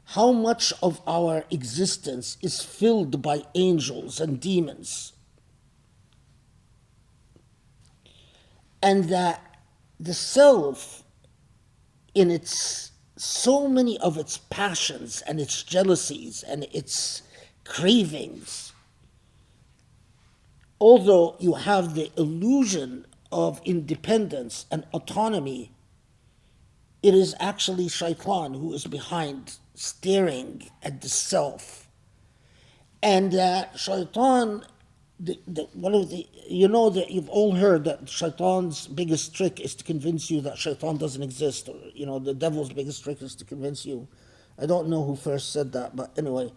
how much of our existence is filled by angels and demons, and that the self, in its so many of its passions and its jealousies and its cravings, although you have the illusion of independence and autonomy, it is actually shaitan who is behind, staring at the self. And shaitan, that you've all heard that shaitan's biggest trick is to convince you that shaitan doesn't exist, or the devil's biggest trick is to convince you. I don't know who first said that, but anyway,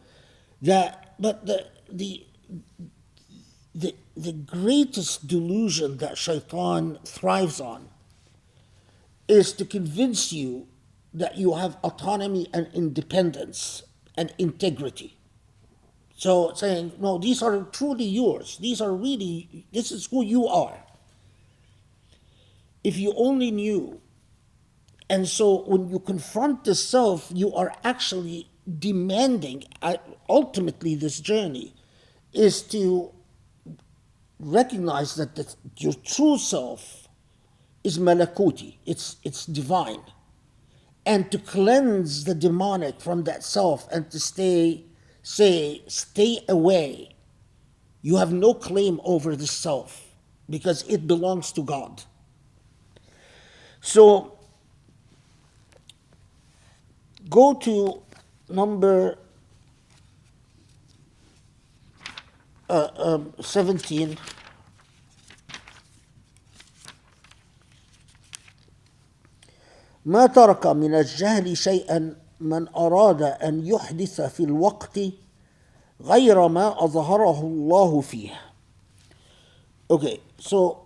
the greatest delusion that shaitan thrives on is to convince you that you have autonomy and independence and integrity. So saying, no, these are truly yours. This is who you are. If you only knew. And so when you confront the self, you are actually demanding, ultimately this journey is to recognize that your true self is malakuti, it's divine. And to cleanse the demonic from that self and to stay away. You have no claim over the self because it belongs to God. So go to number 17. ما ترك من الجهل شيئا من أراد أن يحدث في الوقت غير ما أظهره الله فيه. Okay, so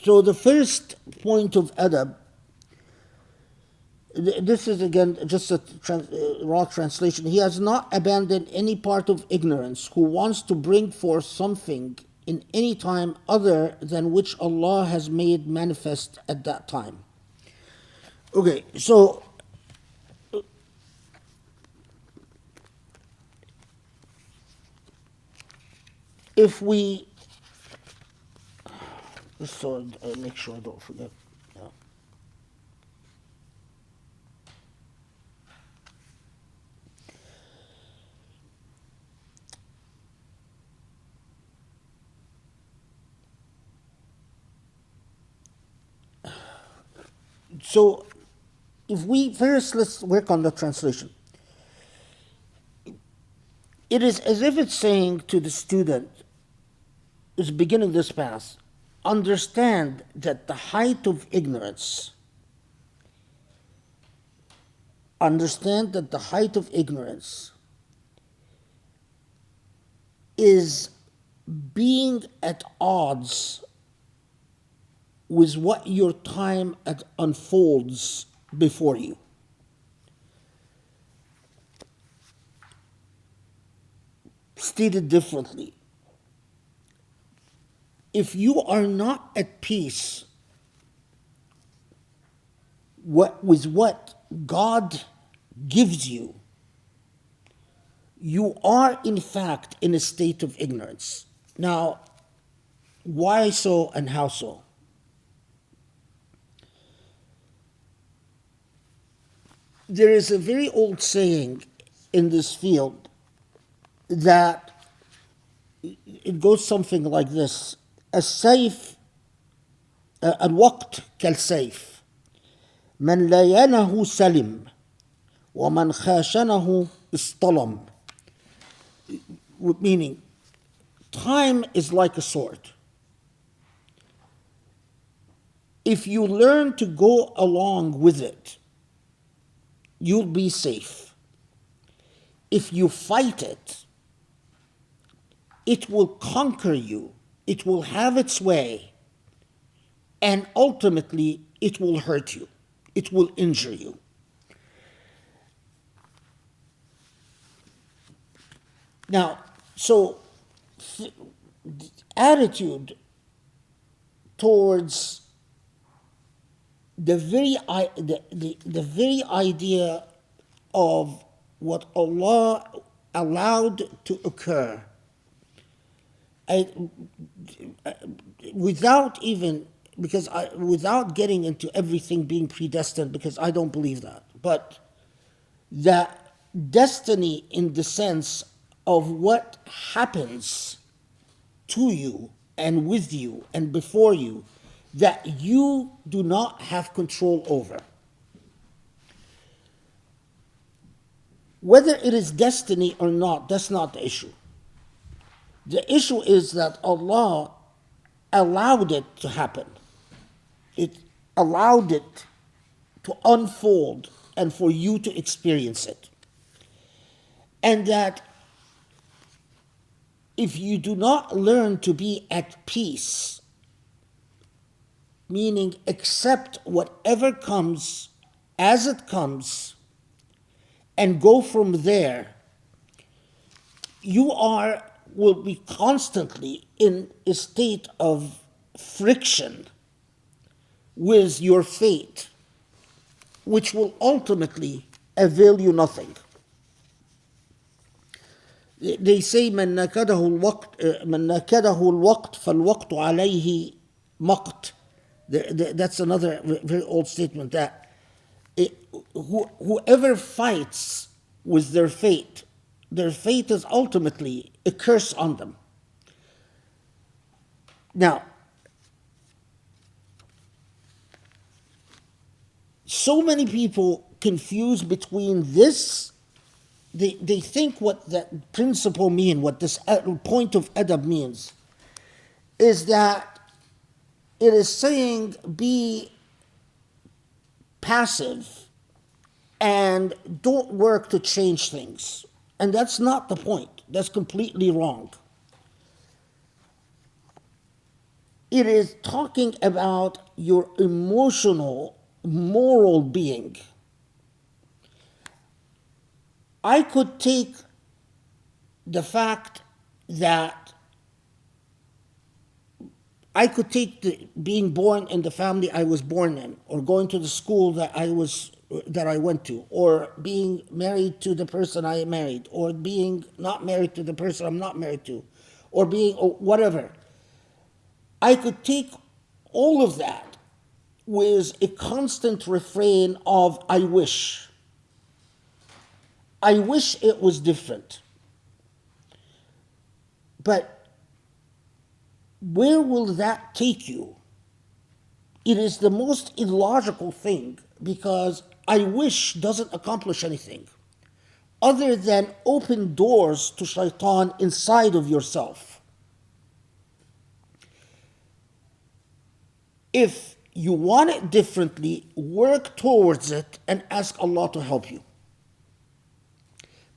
the first point of adab, this is again just a raw translation. He has not abandoned any part of ignorance who wants to bring forth something in any time other than which Allah has made manifest at that time. Okay, so if we, so make sure I don't forget. Yeah. So if we first, let's work on the translation. It is as if it's saying to the student who's beginning this path, understand that the height of ignorance, is being at odds with what your time unfolds before you. Stated differently, if you are not at peace what God gives you, you are in fact in a state of ignorance. Now, why so and how so? There is a very old saying in this field that it goes something like this: السيف الوقت كالسيف من لاينه سلم ومن خاشنه اصطلم. Meaning, time is like a sword. If you learn to go along with it, you'll be safe. If you fight it, it will conquer you, it will have its way, and ultimately it will hurt you, it will injure you. Now, so attitude towards the very idea of what Allah allowed to occur, without getting into everything being predestined, because I don't believe that, but that destiny in the sense of what happens to you and with you and before you that you do not have control over. Whether it is destiny or not, that's not the issue. The issue is that Allah allowed it to happen. It allowed it to unfold and for you to experience it. And that if you do not learn to be at peace, meaning accept whatever comes as it comes and go from there, you will be constantly in a state of friction with your fate, which will ultimately avail you nothing. They say من نكده الوقت فالوقت عليه مقت. That's another very old statement, that whoever fights with their fate is ultimately a curse on them. Now, so many people confuse between this, they think what that principle means, what this point of adab means, is that it is saying be passive and don't work to change things. And that's not the point. That's completely wrong. It is talking about your emotional, moral being. I could take the fact that being born in the family I was born in, or going to the school that I went to, or being married to the person I married, or being not married to the person I'm not married to, or whatever. I could take all of that with a constant refrain of I wish it was different. But where will that take you? It is the most illogical thing, because I wish doesn't accomplish anything other than open doors to shaitan inside of yourself. If you want it differently, work towards it and ask Allah to help you.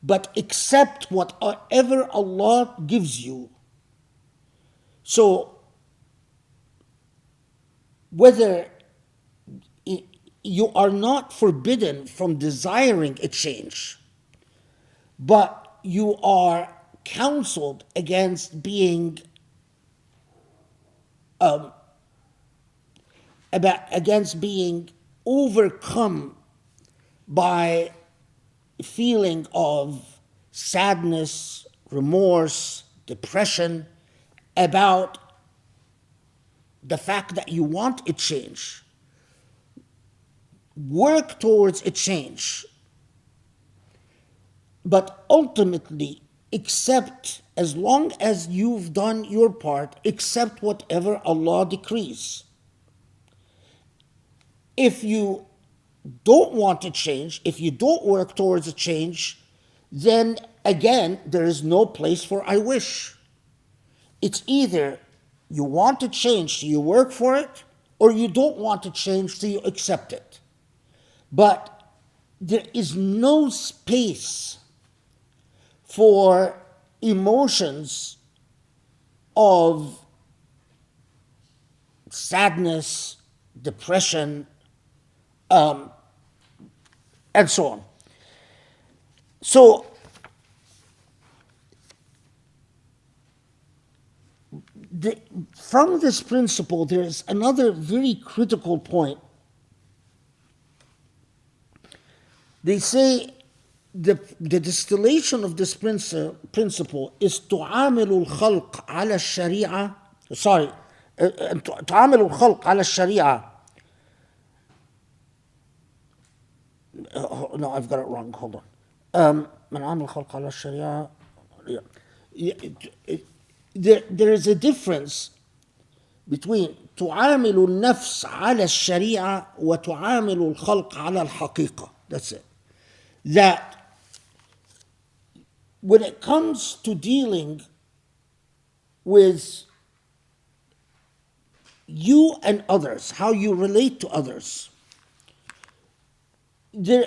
But accept whatever Allah gives you. So, whether you are not forbidden from desiring a change, but you are counseled against being overcome by feeling of sadness, remorse, depression about the fact that you want a change. Work towards a change, but ultimately accept, as long as you've done your part, accept whatever Allah decrees. If you don't want to change, if you don't work towards a change, then again, there is no place for I wish. It's either you want to change, so you work for it, or you don't want to change, so you accept it. But there is no space for emotions of sadness, depression, and so on. So, from this principle, there is another very critical point. They say the distillation of this principle is تعامل الخلق على الشريعة تعامل الخلق على الشريعة. No, I've got it wrong. Hold on. من عامل الخلق على الشريعة. There is a difference between تعامل النفس على الشريعة وتعامل الخلق على الحقيقة. That's it. That when it comes to dealing with you and others, how you relate to others,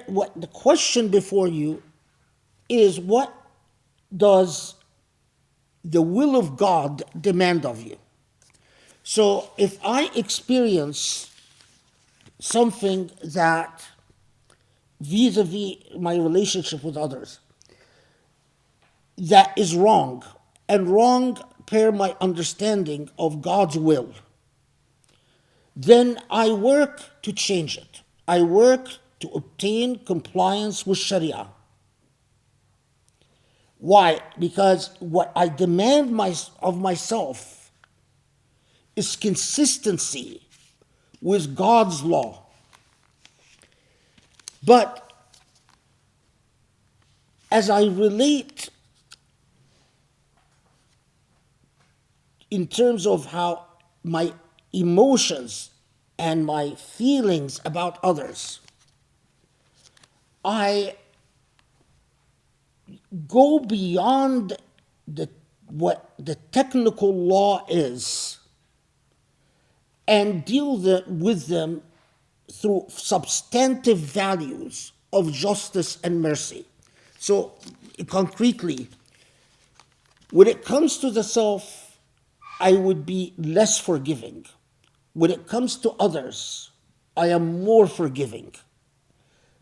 what the question before you is, what does the will of God demand of you? So if I experience something that vis-a-vis my relationship with others that is wrong, and wrong per my understanding of God's will, then I work to change it. I work to obtain compliance with Sharia. Why? Because what I demand of myself is consistency with God's law. But as I relate in terms of how my emotions and my feelings about others, I go beyond what the technical law is and deal with them through substantive values of justice and mercy. So, concretely, when it comes to the self, I would be less forgiving. When it comes to others, I am more forgiving.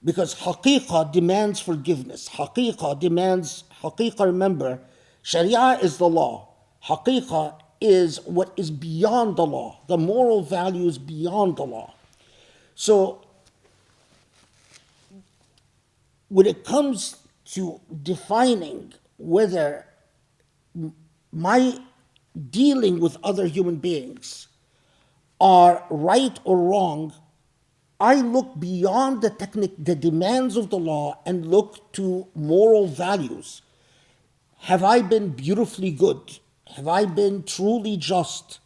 Because haqiqah demands forgiveness. Haqiqah, remember, Sharia is the law. Haqiqah is what is beyond the law, the moral values beyond the law. So, when it comes to defining whether my dealing with other human beings are right or wrong, I look beyond the demands of the law and look to moral values. Have I been beautifully good? Have I been truly just?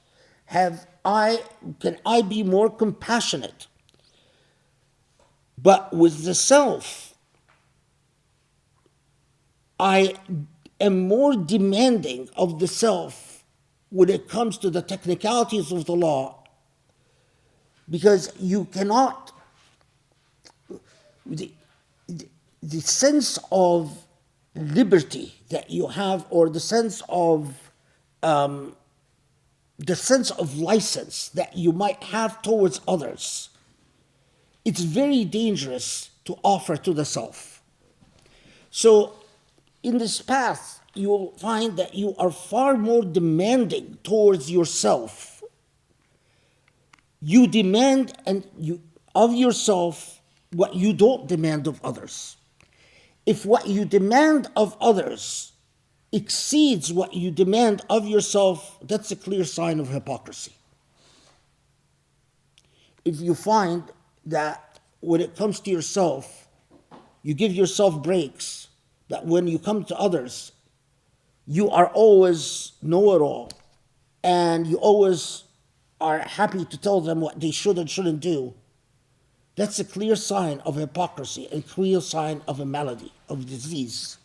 Can I be more compassionate? But with the self, I am more demanding of the self when it comes to the technicalities of the law, because you cannot, the sense of liberty that you have, or the sense of license that you might have towards others, it's very dangerous to offer to the self. So in this path, you'll find that you are far more demanding towards yourself. You demand, and of yourself what you don't demand of others. If what you demand of others exceeds what you demand of yourself, that's a clear sign of hypocrisy. If you find that when it comes to yourself, you give yourself breaks, that when you come to others, you are always know-it-all, and you always are happy to tell them what they should and shouldn't do, that's a clear sign of hypocrisy, a clear sign of a malady, of disease.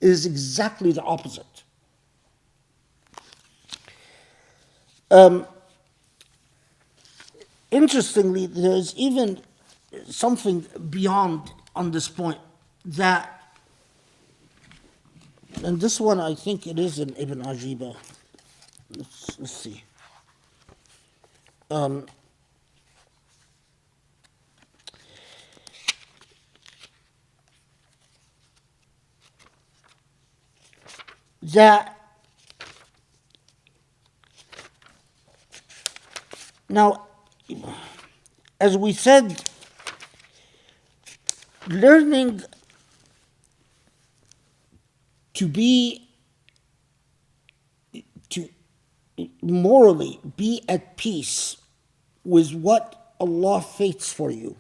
It is exactly the opposite. Interestingly, there's even something beyond on this point that, and this one I think it is in Ibn Ajiba. Let's see. That now, as we said, learning to morally be at peace with what Allah fates for you,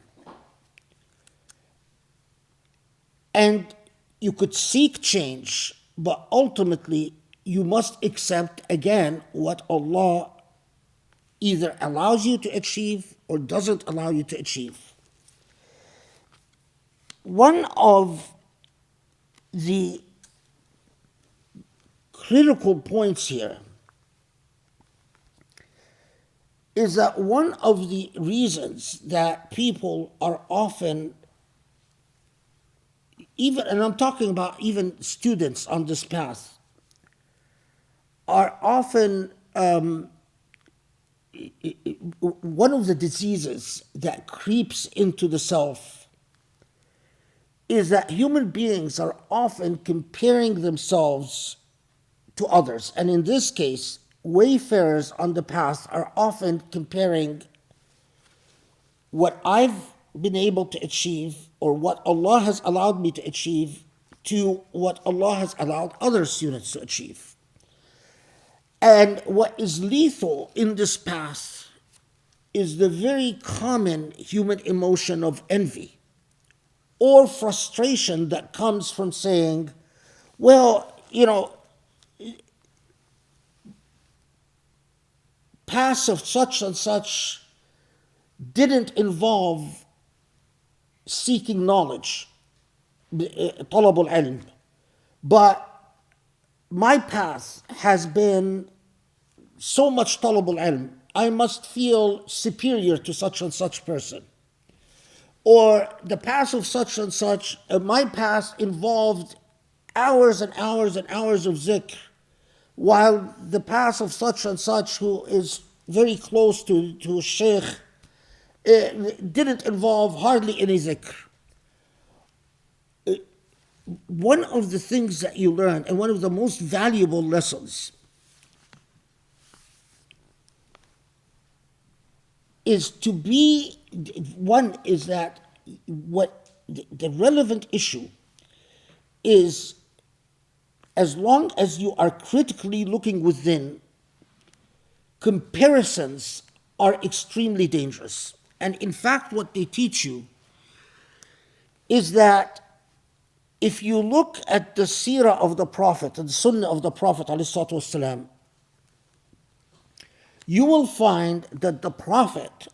and you could seek change, but ultimately you must accept again what Allah either allows you to achieve or doesn't allow you to achieve. One of the critical points here is that one of the reasons that people are often, even, and I'm talking about even students on this path, are often one of the diseases that creeps into the self is that human beings are often comparing themselves to others. And in this case, wayfarers on the path are often comparing what I've been able to achieve or what Allah has allowed me to achieve to what Allah has allowed other students to achieve. And what is lethal in this path is the very common human emotion of envy or frustration that comes from saying, well, path of such and such didn't involve seeking knowledge, طلب العلم, but my path has been so much طلب العلم, I must feel superior to such and such person. Or the path of such and such, my path involved hours and hours and hours of zikr, while the path of such and such, who is very close to a sheikh, didn't involve hardly any zikr. One of the things that you learn, and one of the most valuable lessons, is to be, one is that what the relevant issue is, as long as you are critically looking within, comparisons are extremely dangerous. And in fact, what they teach you is that if you look at the seerah of the Prophet and the sunnah of the Prophet ﷺ, you will find that the Prophet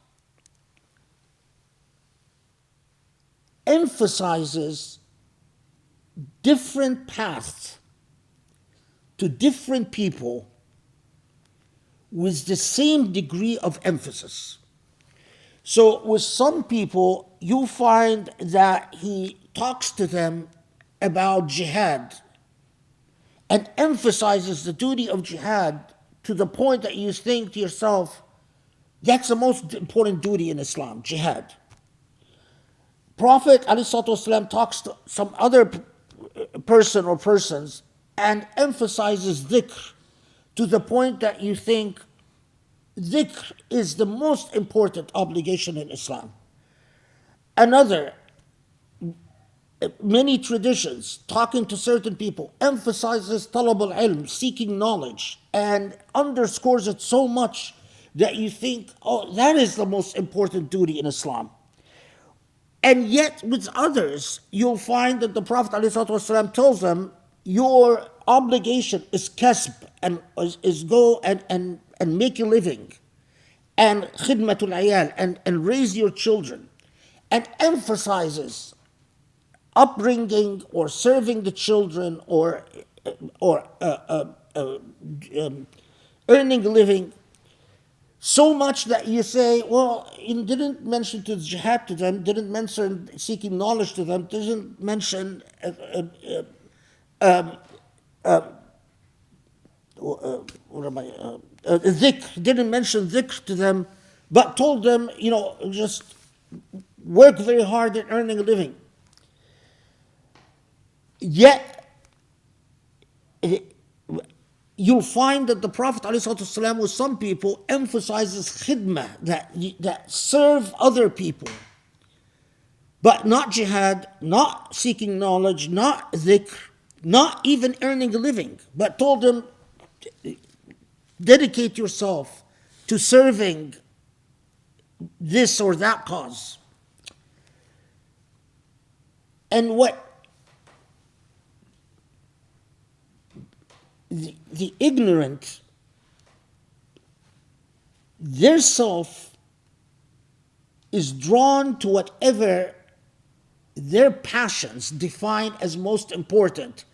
emphasizes different paths to different people with the same degree of emphasis. So with some people, you find that he talks to them about jihad and emphasizes the duty of jihad to the point that you think to yourself, that's the most important duty in Islam, jihad. Prophet ﷺ talks to some other person or persons and emphasizes dhikr to the point that you think dhikr is the most important obligation in Islam. Another, many traditions, talking to certain people, emphasizes talab al-ilm, seeking knowledge, and underscores it so much that you think, oh, that is the most important duty in Islam. And yet, with others, you'll find that the Prophet ﷺ tells them, your obligation is kasb, and is go and make a living, and khidmatul ayal, and raise your children, and emphasizes upbringing or serving the children or earning a living, so much that you say, well, he didn't mention to jihad to them, didn't mention seeking knowledge to them, didn't mention dhikr, didn't mention dhikr to them, but told them, just work very hard at earning a living. Yet, you'll find that the Prophet ﷺ with some people emphasizes khidmah, that serve other people, but not jihad, not seeking knowledge, not dhikr, not even earning a living, but told them, dedicate yourself to serving this or that cause. And what the ignorant, their self is drawn to whatever their passions define as most important,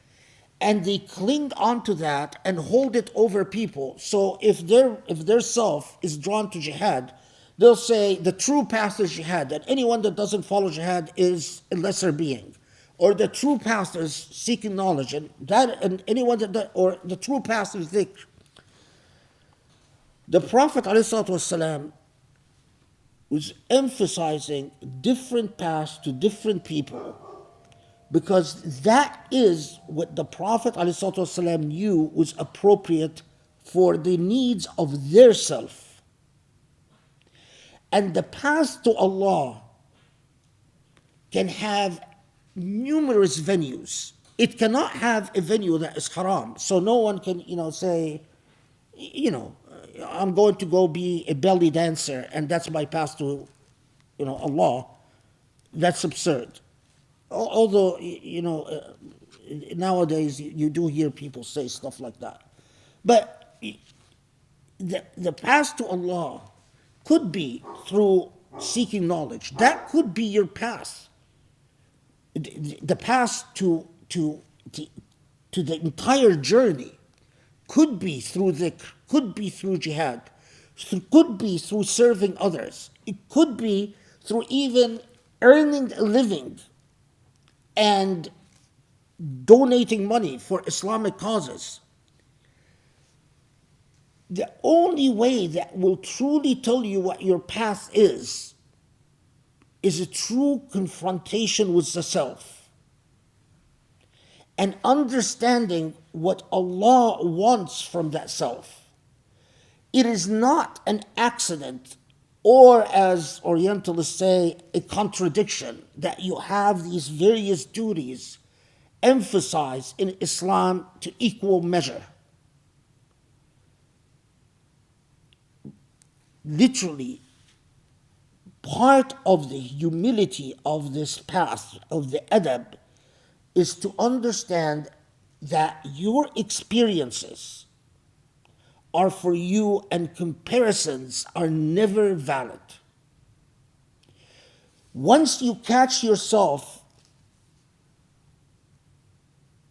and they cling onto that and hold it over people. So if their self is drawn to jihad, they'll say the true path is jihad, that anyone that doesn't follow jihad is a lesser being, or the true path is seeking knowledge, and anyone or the true path is dhikr. The Prophet ﷺ was emphasizing different paths to different people, because that is what the Prophet ﷺ knew was appropriate for the needs of their self. And the path to Allah can have numerous venues. It cannot have a venue that is haram. So no one can, say, I'm going to go be a belly dancer and that's my path to, Allah. That's absurd. Although, nowadays you do hear people say stuff like that. But the path to Allah could be through seeking knowledge. That could be your path. The path to the entire journey could be through dhikr, could be through jihad, could be through serving others. It could be through even earning a living and donating money for Islamic causes. The only way that will truly tell you what your path is a true confrontation with the self and understanding what Allah wants from that self. It is not an accident, or as Orientalists say, a contradiction, that you have these various duties emphasized in Islam to equal measure. Literally, part of the humility of this path, of the adab, is to understand that your experiences are for you and comparisons are never valid. Once you catch yourself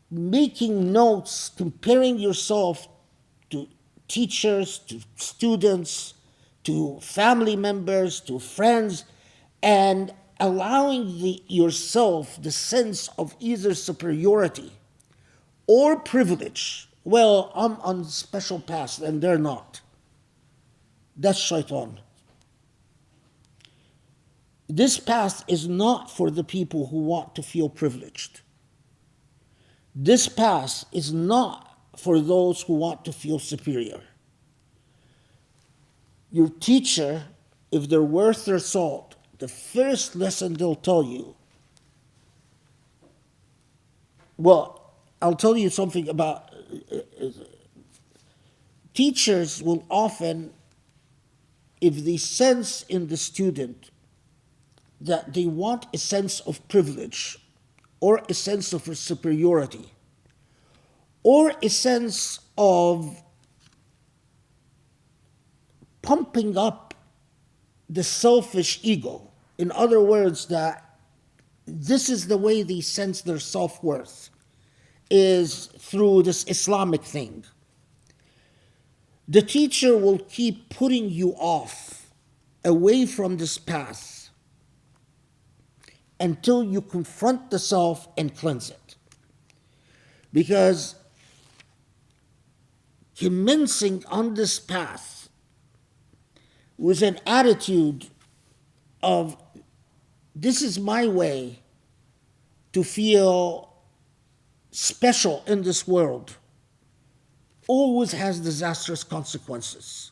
making notes, comparing yourself to teachers, to students, to family members, to friends, and allowing yourself the sense of either superiority or privilege. Well, I'm on special path and they're not. That's shaitan. This path is not for the people who want to feel privileged. This path is not for those who want to feel superior. Your teacher, if they're worth their salt, the first lesson they'll tell you, well, I'll tell you something about teachers will often, if they sense in the student that they want a sense of privilege or a sense of superiority or a sense of pumping up the selfish ego. In other words, that this is the way they sense their self-worth, is through this Islamic thing. The teacher will keep putting you off, away from this path, until you confront the self and cleanse it. Because commencing on this path with an attitude of, this is my way to feel special in this world, always has disastrous consequences.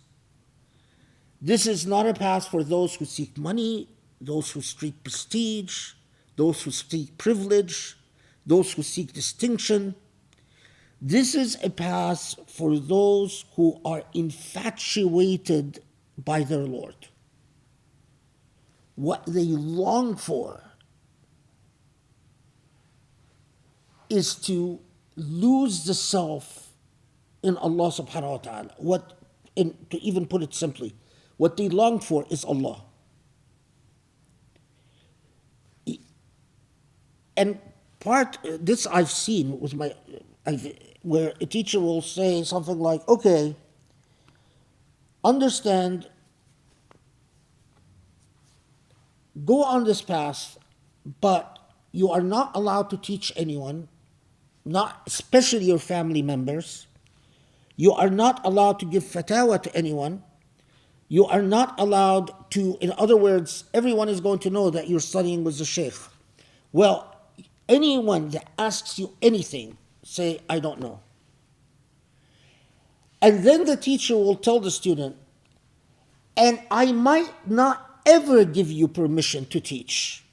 This is not a path for those who seek money, those who seek prestige, those who seek privilege, those who seek distinction. This is a path for those who are infatuated by their Lord. What they long for is to lose the self in Allah subhanahu wa ta'ala. To even put it simply, what they long for is Allah. And this I've seen with where a teacher will say something like, okay, understand, go on this path, but you are not allowed to teach anyone, not especially your family members. You are not allowed to give fatwa to anyone. You are not allowed to, in other words, everyone is going to know that you're studying with the sheikh. Well, anyone that asks you anything, say, I don't know. And then the teacher will tell the student, and I might not ever give you permission to teach.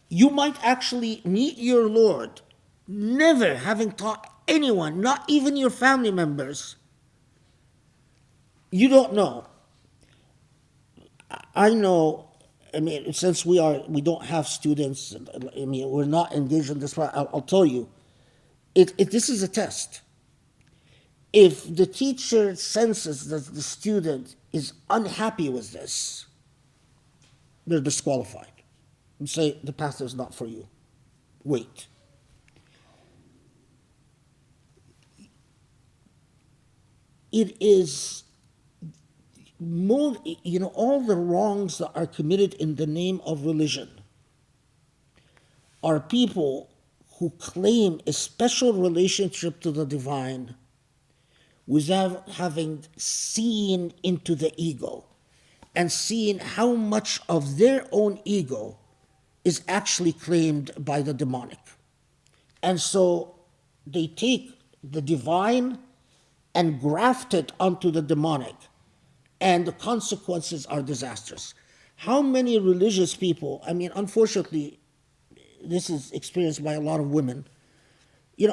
You might actually meet your Lord, never having taught anyone, not even your family members. You don't know. I know, since we don't have students, we're not engaged in this part, I'll tell you, this is a test. If the teacher senses that the student is unhappy with this, they're disqualified. And say, the path is not for you. Wait. It is more, all the wrongs that are committed in the name of religion are people who claim a special relationship to the divine without having seen into the ego and seen how much of their own ego is actually claimed by the demonic. And so they take the divine and graft it onto the demonic, and the consequences are disastrous. How many religious people, unfortunately, this is experienced by a lot of women,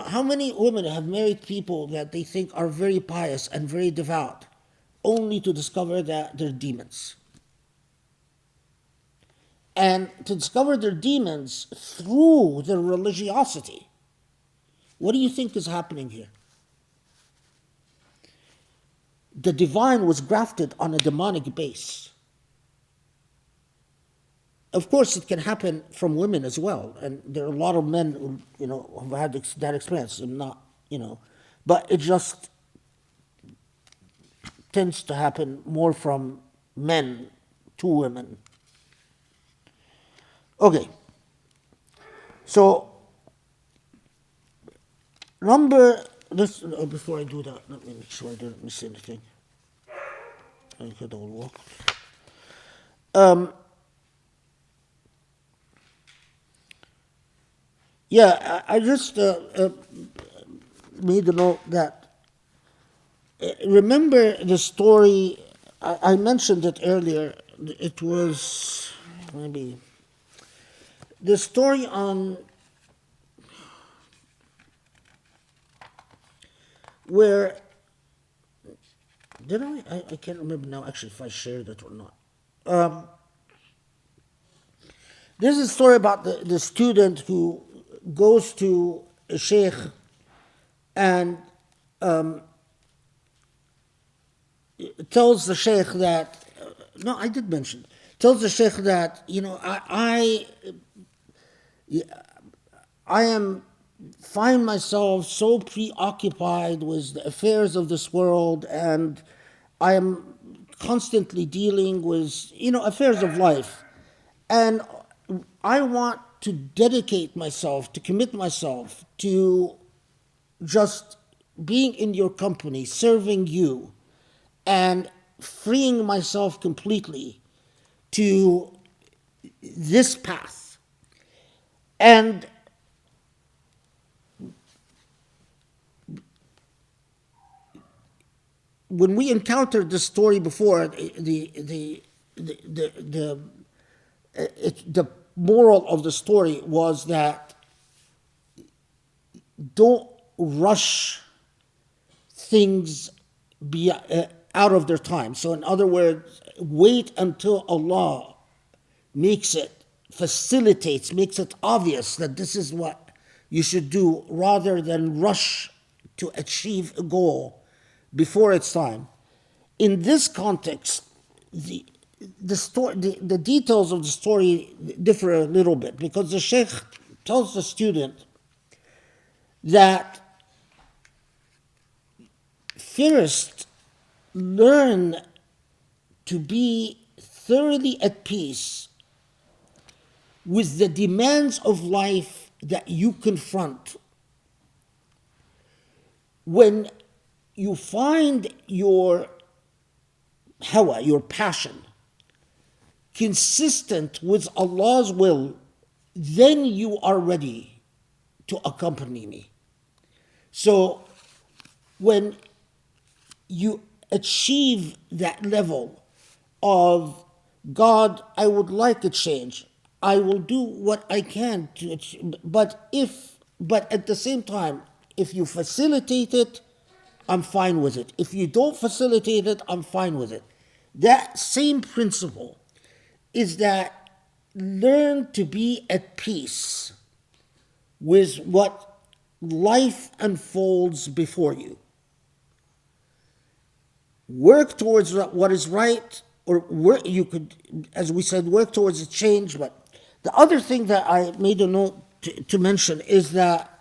how many women have married people that they think are very pious and very devout, only to discover that they're demons? And to discover their demons through their religiosity. What do you think is happening here? The divine was grafted on a demonic base. Of course, it can happen from women as well, and there are a lot of men who, have had that experience, and not, but it just tends to happen more from men to women. Okay, so before I do that, let me make sure I didn't miss anything. I could all walk. I just made a note that remember the story I mentioned it earlier. It was maybe the story on where did I can't remember now actually if I shared it or not. There's a story about the student who goes to a sheikh and tells the sheikh that, no, I did mention, tells the sheikh that, I am find myself so preoccupied with the affairs of this world, and I am constantly dealing with, affairs of life. And I want to dedicate myself, to commit myself to just being in your company, serving you, and freeing myself completely to this path. And when we encountered this story before, the moral of the story was that don't rush things out of their time. So in other words, wait until Allah makes it obvious that this is what you should do, rather than rush to achieve a goal before it's time. In this context, the details of the story differ a little bit, because the sheikh tells the student that first learn to be thoroughly at peace with the demands of life that you confront. When you find your hawa, your passion, consistent with Allah's will, then you are ready to accompany me. So when you achieve that level of, God, I would like a change, I will do what I can to achieve, but at the same time, if you facilitate it, I'm fine with it. If you don't facilitate it, I'm fine with it. That same principle is that learn to be at peace with what life unfolds before you. Work towards what is right, or you could, as we said, work towards a change. But the other thing that I made a note to mention is that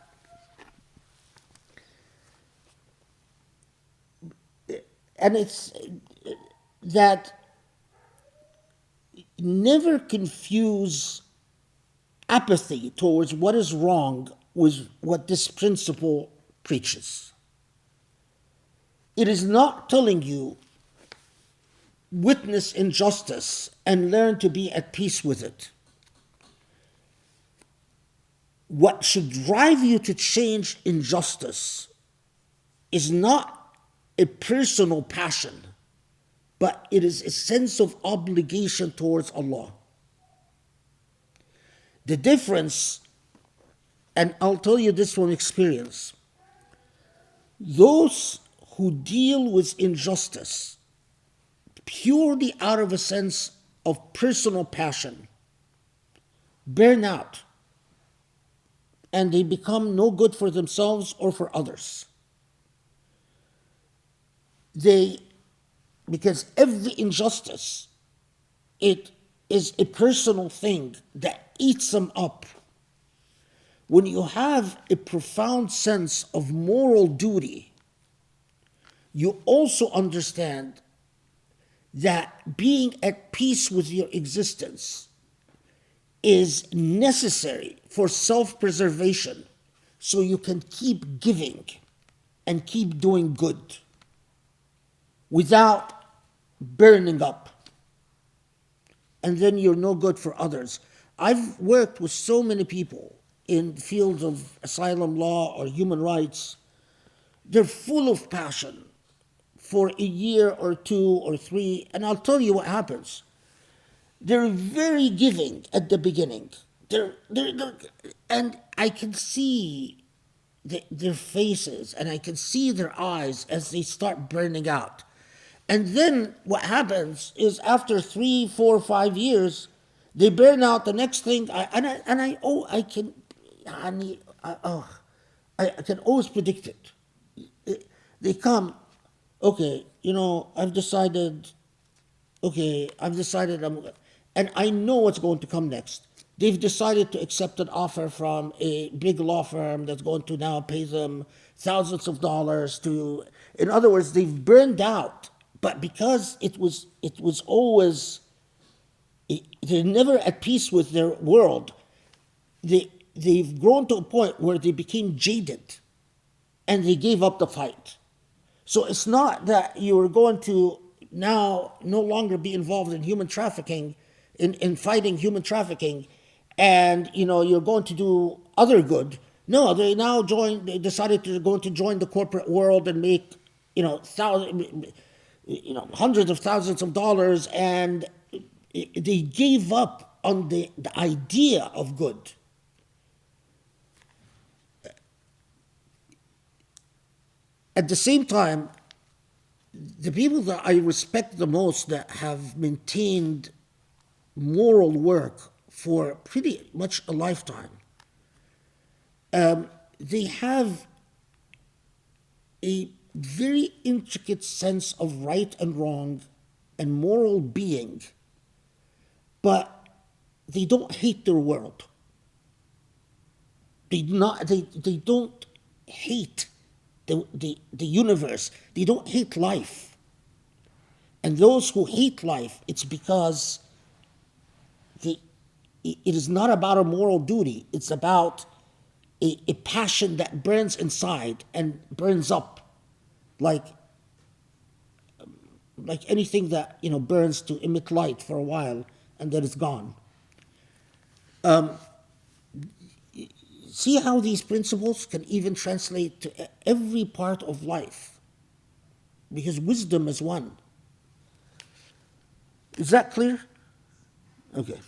it's that never confuse apathy towards what is wrong with what this principle preaches. It is not telling you witness injustice and learn to be at peace with it. What should drive you to change injustice is not a personal passion, but it is a sense of obligation towards Allah. The difference, and I'll tell you this from experience, those who deal with injustice purely out of a sense of personal passion burn out, and they become no good for themselves or for others. Because every injustice, it is a personal thing that eats them up. When you have a profound sense of moral duty, you also understand that being at peace with your existence is necessary for self-preservation, so you can keep giving and keep doing good without burning up. And then you're no good for others. I've worked with so many people in fields of asylum law or human rights. They're full of passion for a year or 2 or 3, and I'll tell you what happens. They're very giving at the beginning. And I can see their faces and I can see their eyes as they start burning out. And then what happens is after 3, 4, 5 years, they burn out. The next thing, I can always predict it. They come, okay, I've decided and I know what's going to come next. They've decided to accept an offer from a big law firm that's going to now pay them thousands of dollars to, in other words, they've burned out. But because it was always, they're never at peace with their world, they've grown to a point where they became jaded and they gave up the fight. So it's not that you're going to now no longer be involved in human trafficking, in fighting human trafficking, and you're going to do other good. No, they decided to going to join the corporate world and make hundreds of thousands of dollars, and they gave up on the idea of good. At the same time, the people that I respect the most that have maintained moral work for pretty much a lifetime, they have a very intricate sense of right and wrong and moral being, but they don't hate their world. They don't hate the universe. They don't hate life. And those who hate life, it's because it is not about a moral duty. It's about a passion that burns inside and burns up like anything that burns to emit light for a while and then it's gone. See how these principles can even translate to every part of life, because wisdom is one. Is that clear? Okay.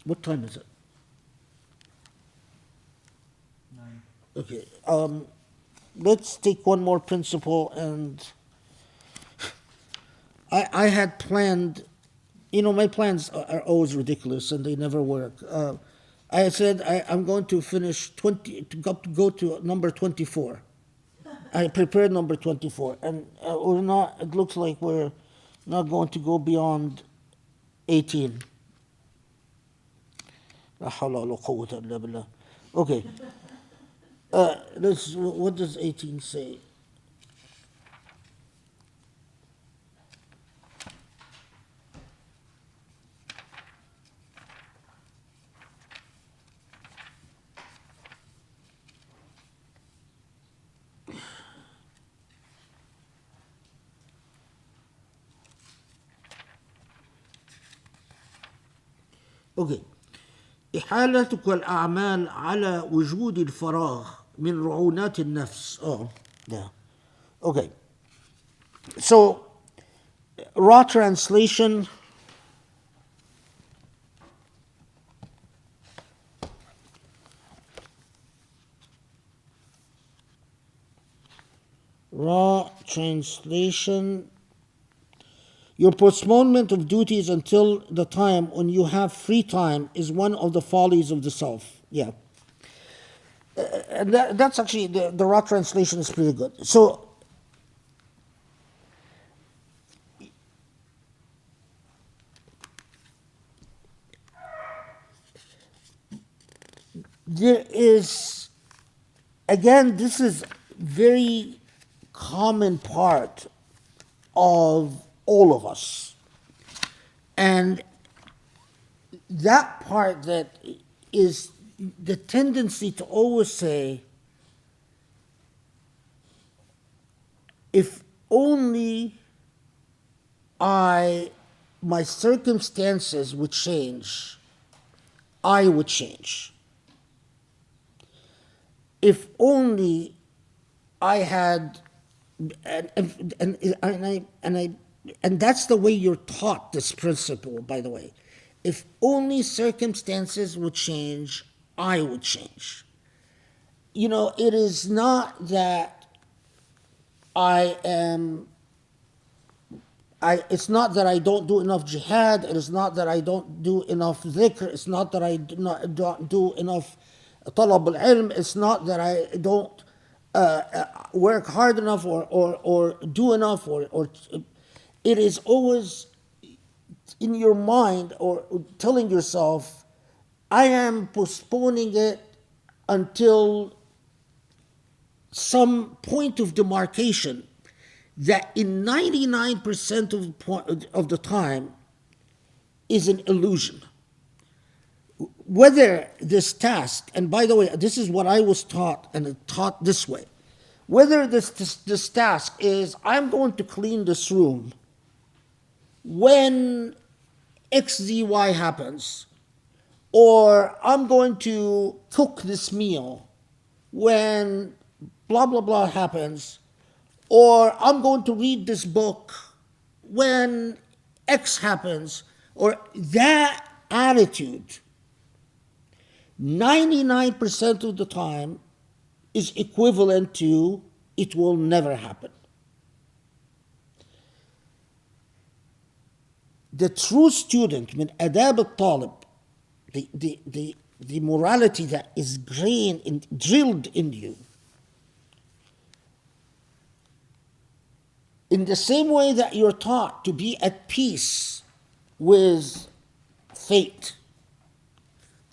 What time is it? 9. Okay. Let's take one more principle, and I had planned, my plans are always ridiculous and they never work. I said I'm going to finish go to number 24. I prepared number 24, and we're not. It looks like we're not going to go beyond 18. لا حول ولا قوة إلا بالله. Okay. What does 18 say? Okay. إحالتك الأعمال على وجود الفراغ من رعونات النفس. Oh, yeah. Okay. So, raw translation. Raw translation. Your postponement of duties until the time when you have free time is one of the follies of the self. Yeah. And that's actually, the raw translation is pretty good. So, there is, again, this is very common part of all of us. And that part that is the tendency to always say, if only my circumstances would change, I would change. If only I had And that's the way you're taught this principle, by the way. If only circumstances would change, I would change. It is not that I am it's not that I don't do enough jihad. It is not that I don't do enough dhikr. It's not that I don't do enough talab al-ilm. It's not that I don't work hard enough or do enough. Or it is always in your mind or telling yourself, I am postponing it until some point of demarcation that in 99% of the time is an illusion. Whether this task, and by the way, this is what I was taught, and taught this way, whether this task is, I'm going to clean this room when XZY happens, or I'm going to cook this meal when blah, blah, blah happens, or I'm going to read this book when X happens, or that attitude, 99% of the time is equivalent to it will never happen. The true student, min adab al-talib, the morality that is drilled in you, in the same way that you're taught to be at peace with fate,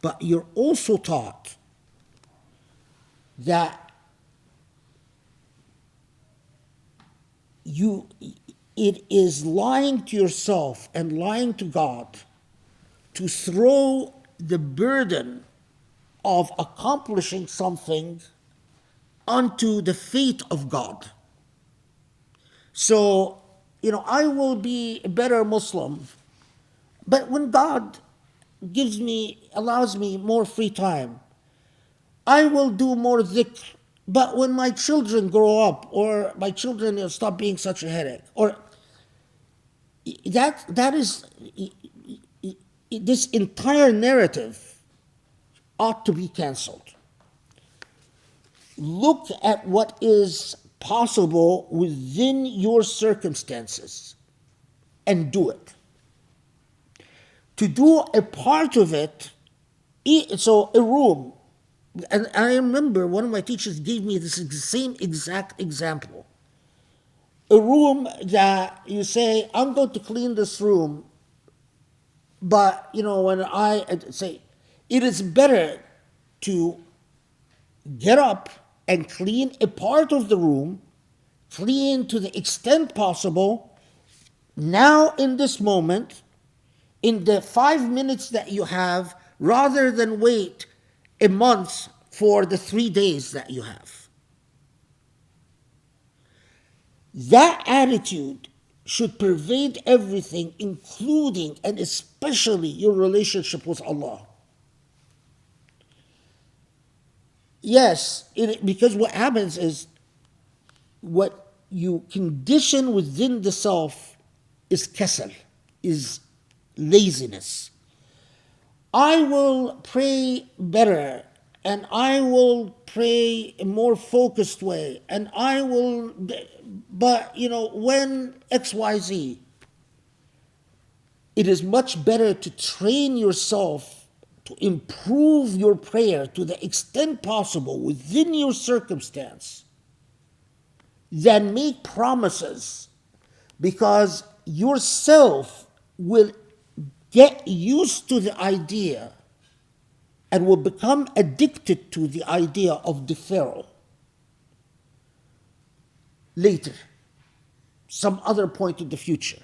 but you're also taught that it is lying to yourself and lying to God to throw the burden of accomplishing something onto the fate of God. So, I will be a better Muslim, but when God allows me more free time, I will do more dhikr. But when my children grow up, or my children stop being such a headache, or that is, this entire narrative ought to be canceled. Look at what is possible within your circumstances and do it. To do a part of it, so a room, and I remember one of my teachers gave me this same exact example. A room that you say, I'm going to clean this room, but when I say, it is better to get up and clean a part of the room, clean to the extent possible, now in this moment, in the 5 minutes that you have, rather than wait a month for the 3 days that you have. That attitude should pervade everything, including and especially your relationship with Allah. Yes, because what happens is, what you condition within the self is kasal, is laziness. I will pray better, and I will pray a more focused way, and but when XYZ, it is much better to train yourself to improve your prayer to the extent possible within your circumstance than make promises, because yourself will get used to the idea and will become addicted to the idea of deferral later, some other point in the future.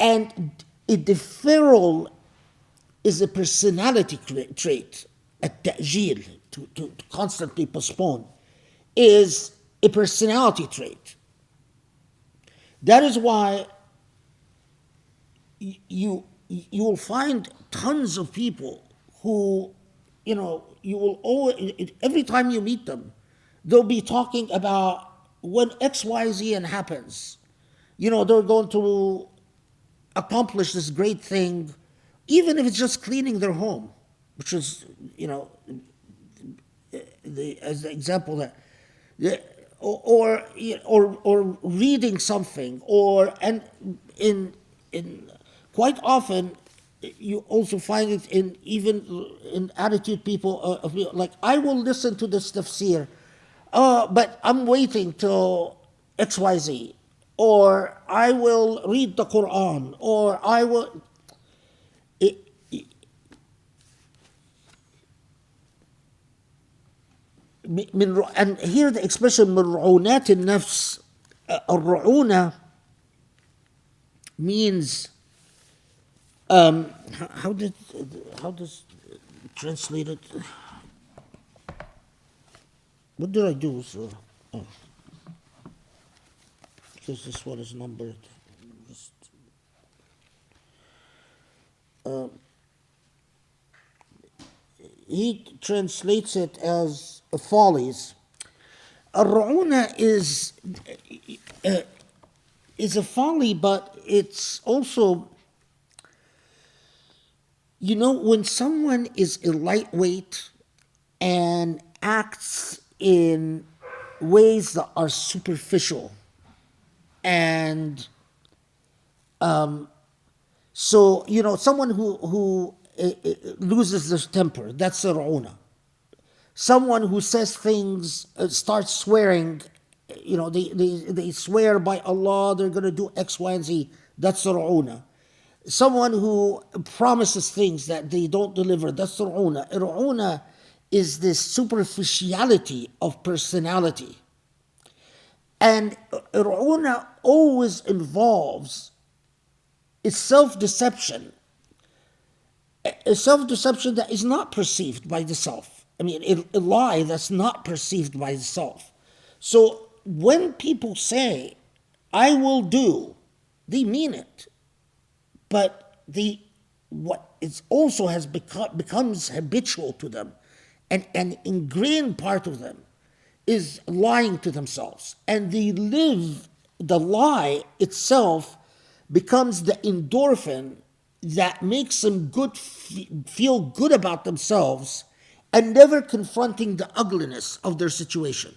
And a deferral is a personality trait. التأجيل, to constantly postpone, is a personality trait. That is why you will find tons of people who, you will always, every time you meet them, they'll be talking about when XYZ and happens, they're going to accomplish this great thing, even if it's just cleaning their home, which is, as the example that, or reading something, and in quite often you also find it in attitude people like, I will listen to this tafsir, but I'm waiting till XYZ, or I will read the Quran, or I will. And here the expression من رعونات النفس, الرعونة means, how does translate it? What did I do? Because this one is numbered. He translates it as follies. الرعونة is a folly, but it's also, when someone is a lightweight and acts in ways that are superficial, and so, someone who loses their temper, that's a ra'una. Someone who says things, starts swearing, they swear by Allah, they're going to do X, Y, and Z, that's a ra'una. Someone who promises things that they don't deliver, that's a ra'una. A ra'una is this superficiality of personality. And a ra'una always involves a self-deception. A self-deception that is not perceived by the self. I mean, a lie that's not perceived by the self. So when people say, I will do, they mean it. But what it also has becomes habitual to them, and an ingrained part of them is lying to themselves. And they live, the lie itself becomes the endorphin that makes them feel good about themselves, and never confronting the ugliness of their situation.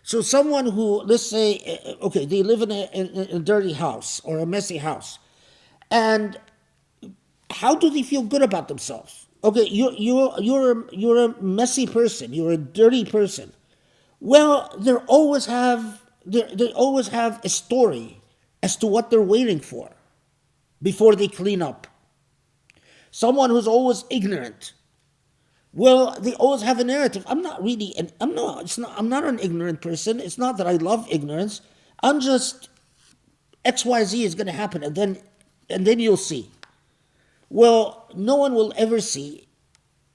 So someone who, let's say, okay, they live in a dirty house or a messy house, and how do they feel good about themselves? Okay, you're a messy person, you're a dirty person. Well, they always have a story as to what they're waiting for before they clean up. Someone who's always ignorant, well, they always have a narrative. I'm not an ignorant person. It's not that I love ignorance. I'm just, XYZ is going to happen, and then you'll see. Well, no one will ever see,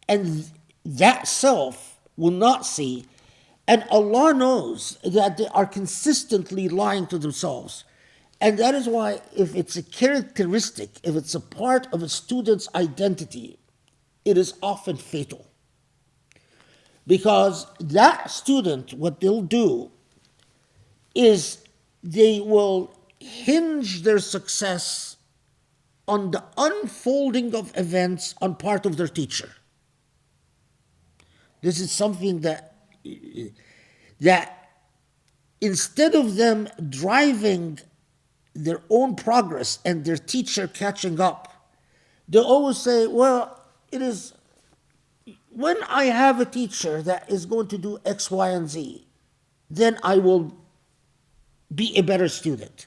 and that self will not see, and Allah knows that they are consistently lying to themselves. And that is why, if it's a characteristic, if it's a part of a student's identity, it is often fatal. Because that student, what they'll do is they will hinge their success on the unfolding of events on part of their teacher. This is something that instead of them driving their own progress and their teacher catching up, they always say, well, it is when I have a teacher that is going to do X, Y, and Z, then I will be a better student.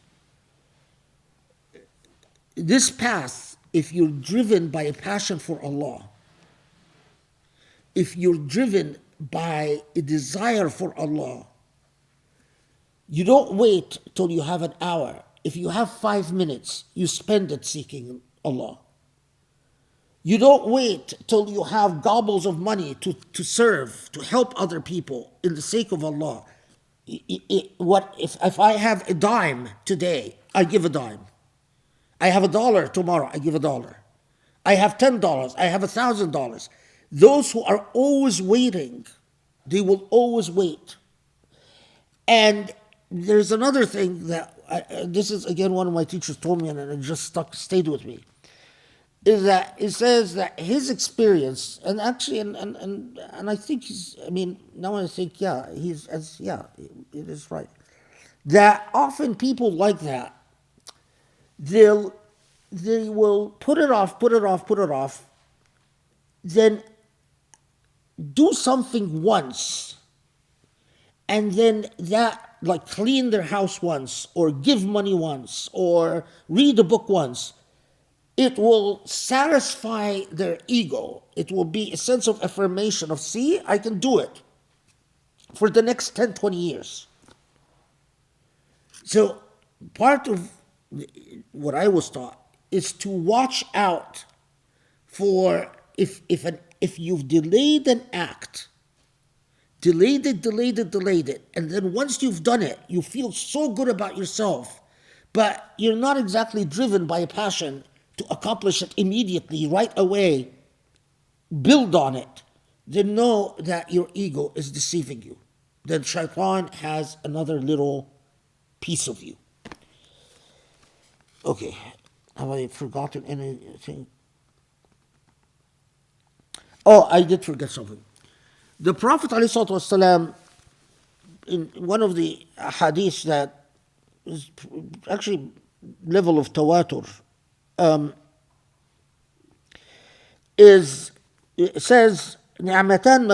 This path, if you're driven by a passion for Allah, if you're driven by a desire for Allah, you don't wait till you have an hour. If you have 5 minutes, you spend it seeking Allah. You don't wait till you have gobbles of money to serve, to help other people in the sake of Allah. If I have a dime today, I give a dime. I have $1 tomorrow, I give $1. I have $10, I have $1,000. Those who are always waiting, they will always wait. And there's another thing that, this is again one of my teachers told me and it just stayed with me, is that it says that his experience, and actually, and I think now I think, it is right, that often people like that, they will put it off, then do something once, and then that, like clean their house once, or give money once, or read a book once, it will satisfy their ego. It will be a sense of affirmation of, see, I can do it for the next 10, 20 years. So part of what I was taught is to watch out for if you've delayed an act, delayed it, and then once you've done it, you feel so good about yourself, but you're not exactly driven by a passion to accomplish it immediately, right away, build on it, then know that your ego is deceiving you. Then shaitan has another little piece of you. Okay, have I forgotten anything? Oh, I did forget something. The Prophet ﷺ, in one of the hadiths that is actually level of tawatur, it says نعمتان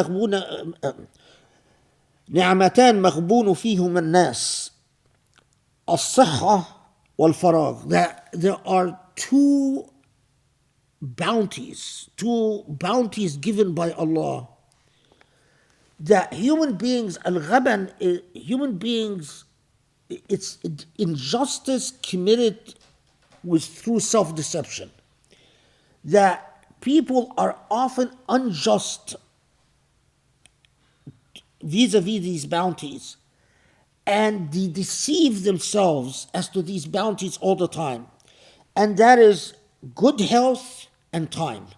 مغبون فيهما الناس الصحة والفراغ, that there are two bounties given by Allah, that human beings, it's injustice committed through self-deception. That people are often unjust vis-a-vis these bounties, and they deceive themselves as to these bounties all the time. And that is good health and time.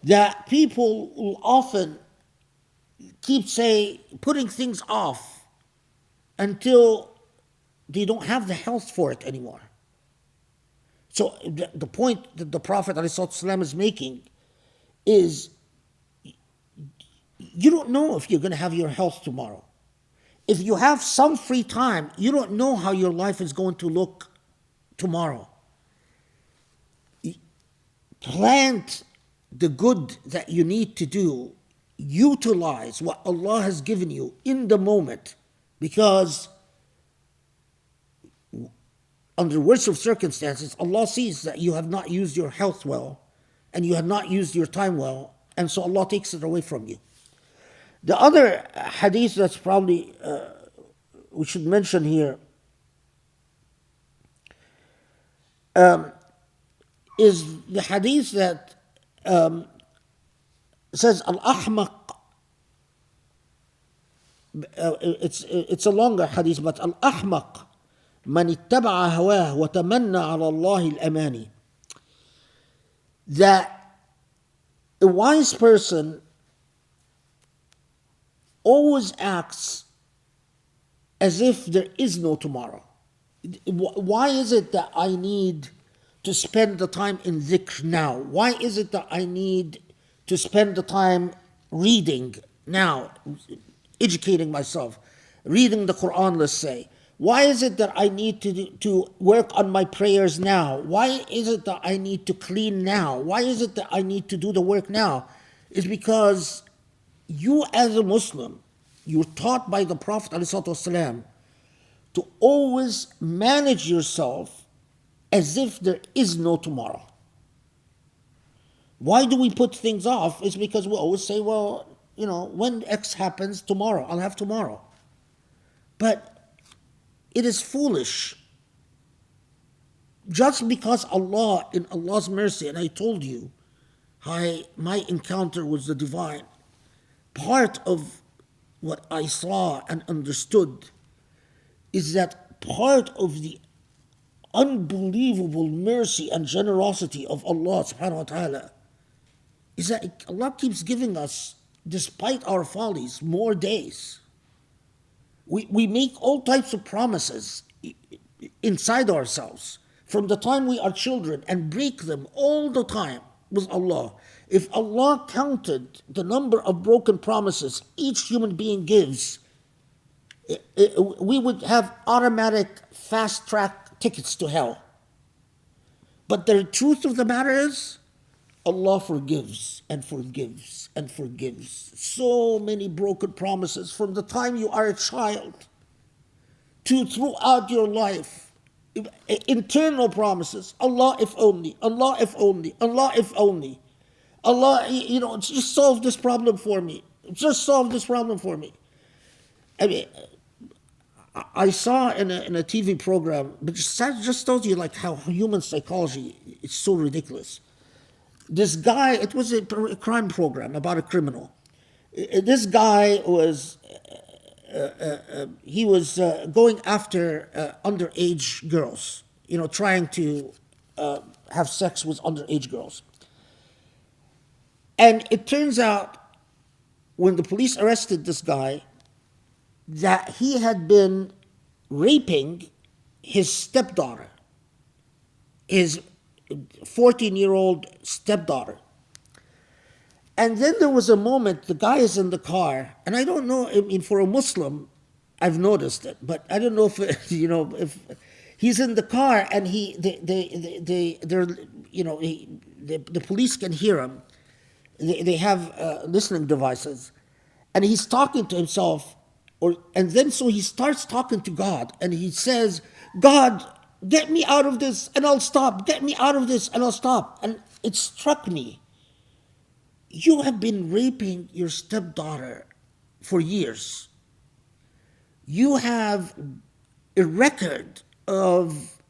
That people will often keep putting things off until they don't have the health for it anymore. So the point that the Prophet ﷺ is making is, you don't know if you're going to have your health tomorrow. If you have some free time, you don't know how your life is going to look tomorrow. Plant the good that you need to do. Utilize what Allah has given you in the moment, because under worst of circumstances, Allah sees that you have not used your health well and you have not used your time well, and so Allah takes it away from you. The other hadith that's probably we should mention here is the hadith that says al-ahmaq. It's a longer hadith, but al-ahmaq man ittaba'a hawah wa tamanna ala Allah al-amani. That a wise person always acts as if there is no tomorrow. Why is it that I need to spend the time in dhikr now? Why is it that I need to spend the time reading now, educating myself, reading the Quran, let's say? Why is it that I need to work on my prayers now? Why is it that I need to clean now? Why is it that I need to do the work now? It's because you as a Muslim, you're taught by the Prophet ﷺ to always manage yourself as if there is no tomorrow. Why do we put things off? It's because we always say, well, when X happens, tomorrow, I'll have tomorrow. But it is foolish. Just because Allah, in Allah's mercy, and I told you, my encounter with the divine, part of what I saw and understood is that part of the unbelievable mercy and generosity of Allah subhanahu wa ta'ala is that Allah keeps giving us, despite our follies, more days. We make all types of promises inside ourselves from the time we are children and break them all the time with Allah. If Allah counted the number of broken promises each human being gives, we would have automatic fast track tickets to hell. But the truth of the matter is, Allah forgives and forgives and forgives. So many broken promises from the time you are a child to throughout your life. Internal promises. Allah, if only. Allah, if only. Allah, if only. Allah, just solve this problem for me. Just solve this problem for me. I mean, I saw in a TV program, but just tells you like how human psychology is so ridiculous. This guy, it was a crime program about a criminal. This guy was, he was going after underage girls, trying to have sex with underage girls. And it turns out, when the police arrested this guy, that he had been raping his stepdaughter, his 14-year-old stepdaughter. And then there was a moment, the guy is in the car, and I don't know, I mean, for a Muslim, I've noticed it, but I don't know if, if he's in the car and the police can hear him. They have listening devices, and he's talking to himself, and then so he starts talking to God, and he says, God, get me out of this and I'll stop. Get me out of this and I'll stop. And it struck me. You have been raping your stepdaughter for years. You have a record of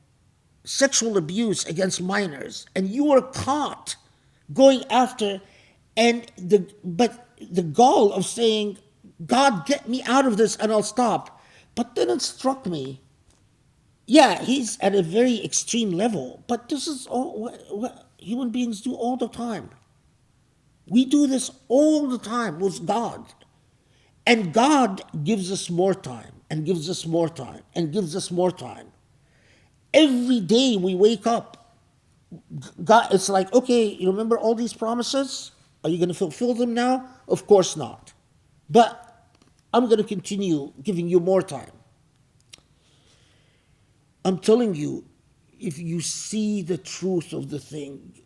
sexual abuse against minors, and you were caught going after, but the gall of saying, God, get me out of this and I'll stop. But then it struck me, yeah, he's at a very extreme level, but this is all what human beings do all the time. We do this all the time with God. And God gives us more time, and gives us more time, and gives us more time. Every day we wake up, God, it's like, okay, you remember all these promises? Are you going to fulfill them now? Of course not. But I'm going to continue giving you more time. I'm telling you, if you see the truth of the thing,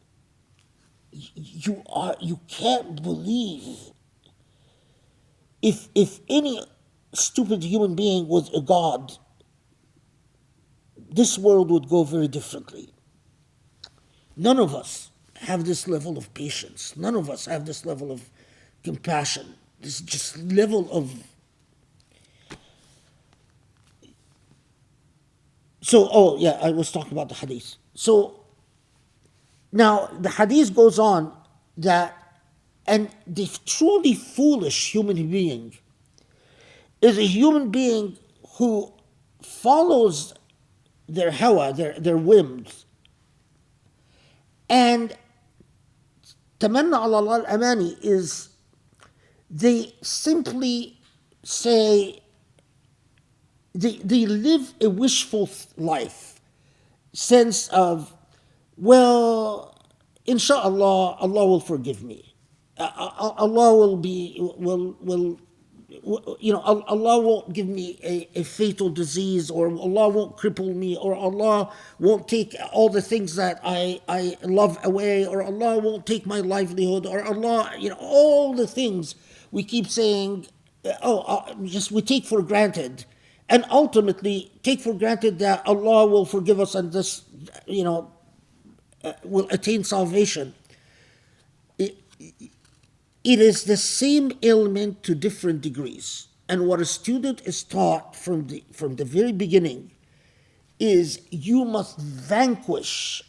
you can't believe. If any stupid human being was a god, this world would go very differently. None of us have this level of patience. None of us have this level of compassion. This just level of... So, I was talking about the hadith. So, now the hadith goes on that, and the truly foolish human being is a human being who follows their hawa, their whims, and tamanna ala Allah al-amani is they simply say, they live a wishful life, sense of, well, inshallah, Allah will forgive me. Allah Allah won't give me a fatal disease, or Allah won't cripple me, or Allah won't take all the things that I love away, or Allah won't take my livelihood, or Allah, all the things we keep saying, just we take for granted, and ultimately take for granted that Allah will forgive us and this, will attain salvation. It is the same ailment to different degrees. And what a student is taught from the very beginning is you must vanquish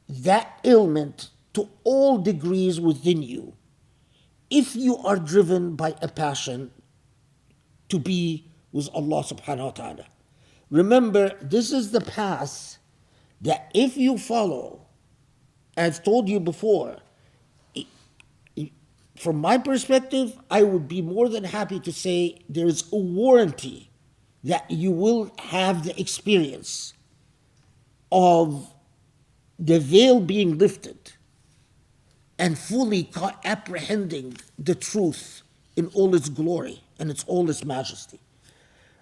that ailment to all degrees within you. If you are driven by a passion to be with Allah subhanahu wa ta'ala. Remember, this is the path that if you follow, I've told you before, from my perspective, I would be more than happy to say there is a warranty that you will have the experience of the veil being lifted and fully apprehending the truth in all its glory and its all its majesty.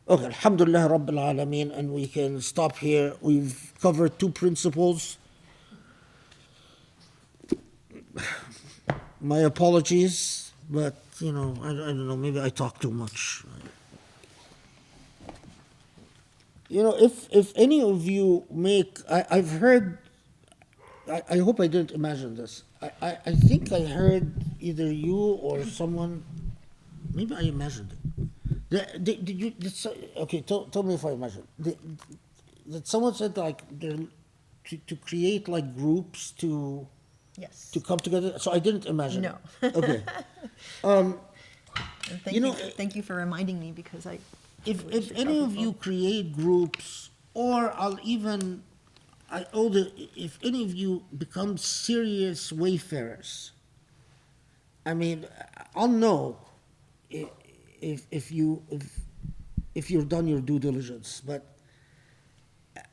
Okay, Alhamdulillah Rabbil Alameen, and we can stop here. We've covered two principles. My apologies, but I don't know, maybe I talk too much. If any of you I've heard, I hope I didn't imagine this. I think I heard either you or someone, maybe I imagined it. Okay, tell me if I imagined. That someone said like to create like groups to Yes. come together. So I didn't imagine. No. Okay. And thank you for reminding me, because I. If any of you create groups, or if any of you become serious wayfarers, I mean, I'll know if you've done your due diligence, but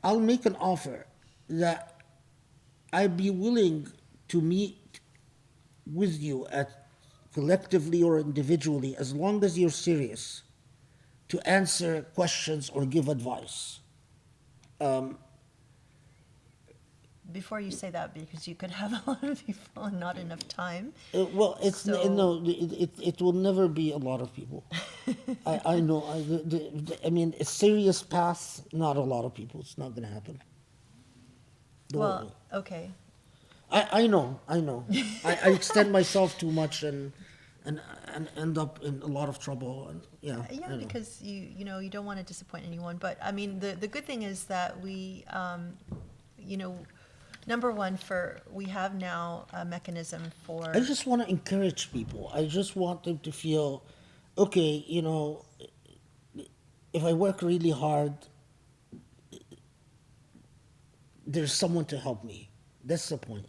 I'll make an offer that I'd be willing to meet with you collectively or individually, as long as you're serious, to answer questions or give advice. Before you say that, because you could have a lot of people and not enough time. Well, So- no, it will never be a lot of people. I know. I mean, a serious path, not a lot of people. It's not going to happen. Don't worry. Well, okay. I know. I extend myself too much and end up in a lot of trouble. And I Yeah, know. because you don't want to disappoint anyone. But I mean, the good thing is that we, number one, we have now a mechanism for. I just want to encourage people. I just want them to feel, okay, if I work really hard, there's someone to help me. That's the point.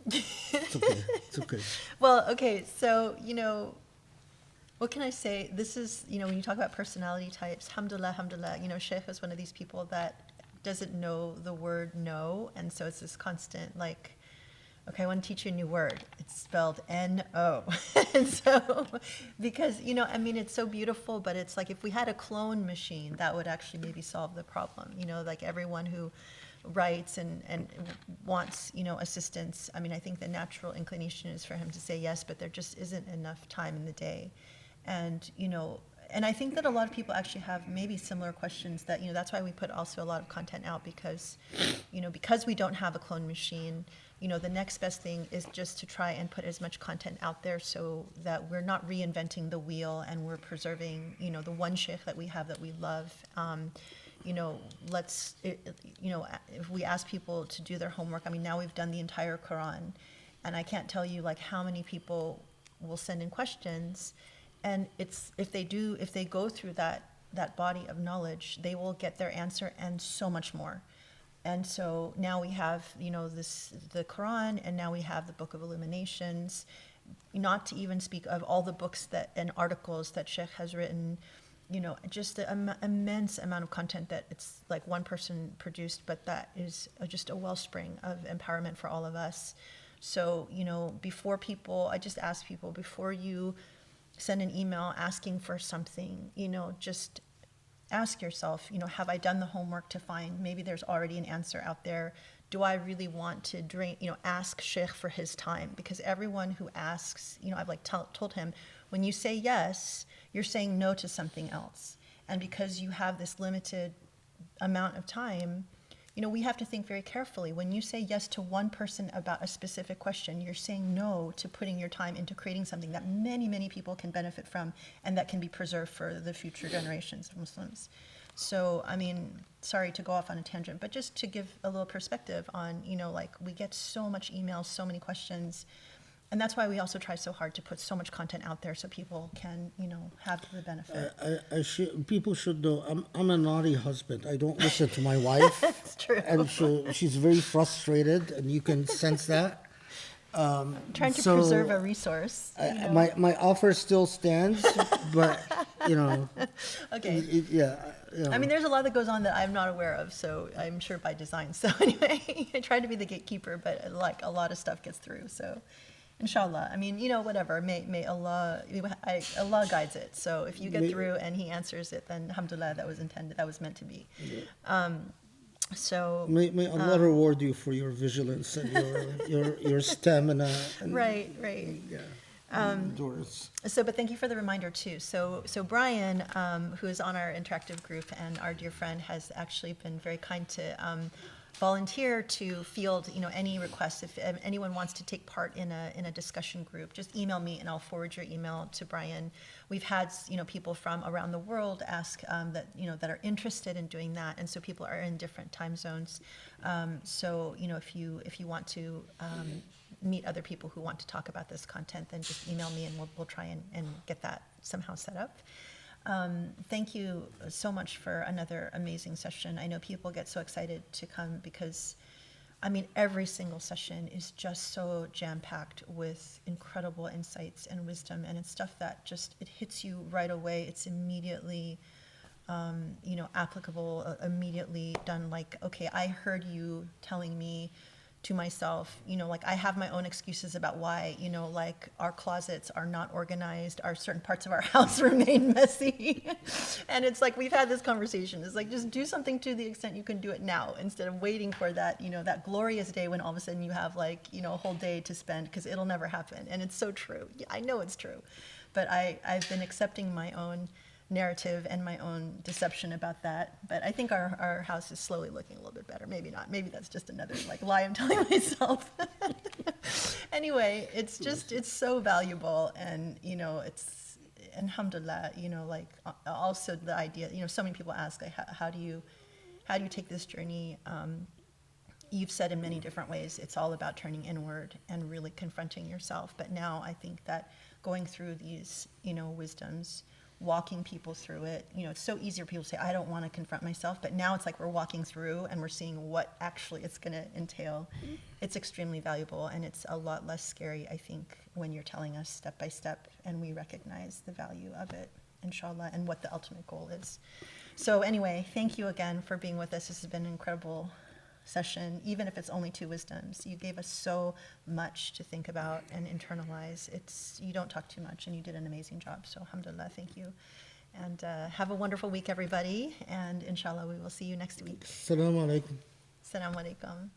It's okay. It's okay. Well, okay, so, what can I say? This is, when you talk about personality types, alhamdulillah, Sheikh is one of these people that doesn't know the word no, and so it's this constant, like, okay, I want to teach you a new word. It's spelled N-O. And so, because, it's so beautiful, but it's like if we had a clone machine, that would actually maybe solve the problem. Like everyone who writes and wants, assistance. I mean, I think the natural inclination is for him to say yes, but there just isn't enough time in the day. And, and I think that a lot of people actually have maybe similar questions that, that's why we put also a lot of content out, because, because we don't have a clone machine, the next best thing is just to try and put as much content out there so that we're not reinventing the wheel and we're preserving, the one sheikh that we have that we love. If we ask people to do their homework, I mean, now we've done the entire Quran, and I can't tell you like how many people will send in questions, and if they go through that body of knowledge, they will get their answer and so much more. And so now we have, the Quran, and now we have the Book of Illuminations, not to even speak of all the books and articles that Sheikh has written, just the immense amount of content that it's like one person produced, but that is just a wellspring of empowerment for all of us. So, I just ask people, before you send an email asking for something, just ask yourself, have I done the homework to find, maybe there's already an answer out there. Do I really want to ask Sheikh for his time? Because everyone who asks, I've told him, when you say yes, you're saying no to something else. And because you have this limited amount of time, we have to think very carefully. When you say yes to one person about a specific question, you're saying no to putting your time into creating something that many, many people can benefit from and that can be preserved for the future generations of Muslims. So, I mean, sorry to go off on a tangent, but just to give a little perspective on, we get so much emails, so many questions. And that's why we also try so hard to put so much content out there so people can, have the benefit. People should know I'm a naughty husband. I don't listen to my wife. That's true. And she's very frustrated, and you can sense that. Trying to so preserve a resource. my offer still stands, but Okay. yeah. I mean, there's a lot that goes on that I'm not aware of, so I'm sure by design. So anyway, I try to be the gatekeeper, but like a lot of stuff gets through. So, inshallah. I mean, whatever. May Allah, Allah guides it. So if you get through and He answers it, then alhamdulillah, that was intended. That was meant to be. So may Allah reward you for your vigilance and your stamina. And, right. Yeah. Endurance. So, but thank you for the reminder too. So Brian, who is on our interactive group and our dear friend, has actually been very kind to volunteer to field, any requests. If anyone wants to take part in a discussion group, just email me and I'll forward your email to Brian. We've had, people from around the world ask that are interested in doing that, and so people are in different time zones. So, if you want to meet other people who want to talk about this content, then just email me and we'll try and get that somehow set up. Thank you so much for another amazing session. I know people get so excited to come because, every single session is just so jam-packed with incredible insights and wisdom, and it's stuff that it hits you right away. It's immediately, applicable, immediately done. Like, okay, I heard you telling me to myself, I have my own excuses about why, our closets are not organized, our certain parts of our house remain messy. And it's like, we've had this conversation. It's like, just do something to the extent you can do it now, instead of waiting for that, that glorious day when all of a sudden you have a whole day to spend, because it'll never happen. And it's so true. Yeah, I know it's true. But I've been accepting my own narrative and my own deception about that. But I think our house is slowly looking a little bit better. Maybe not. Maybe that's just another lie I'm telling myself. Anyway, it's so valuable, and it's alhamdulillah, also the idea, so many people ask, how do you take this journey? You've said in many different ways, it's all about turning inward and really confronting yourself. But now I think that going through these, wisdoms, walking people through it, it's so easy for people to say, I don't want to confront myself, but now it's like we're walking through and we're seeing what actually it's going to entail. It's extremely valuable, and it's a lot less scary, I think, when you're telling us step by step and we recognize the value of it, inshallah, and what the ultimate goal is. So anyway, thank you again for being with us. This has been an incredible session, even if it's only 2 wisdoms. You gave us so much to think about and internalize. You don't talk too much, and you did an amazing job. So alhamdulillah, thank you. And have a wonderful week, everybody. And inshallah, we will see you next week. Assalamu alaikum. Assalamu alaikum.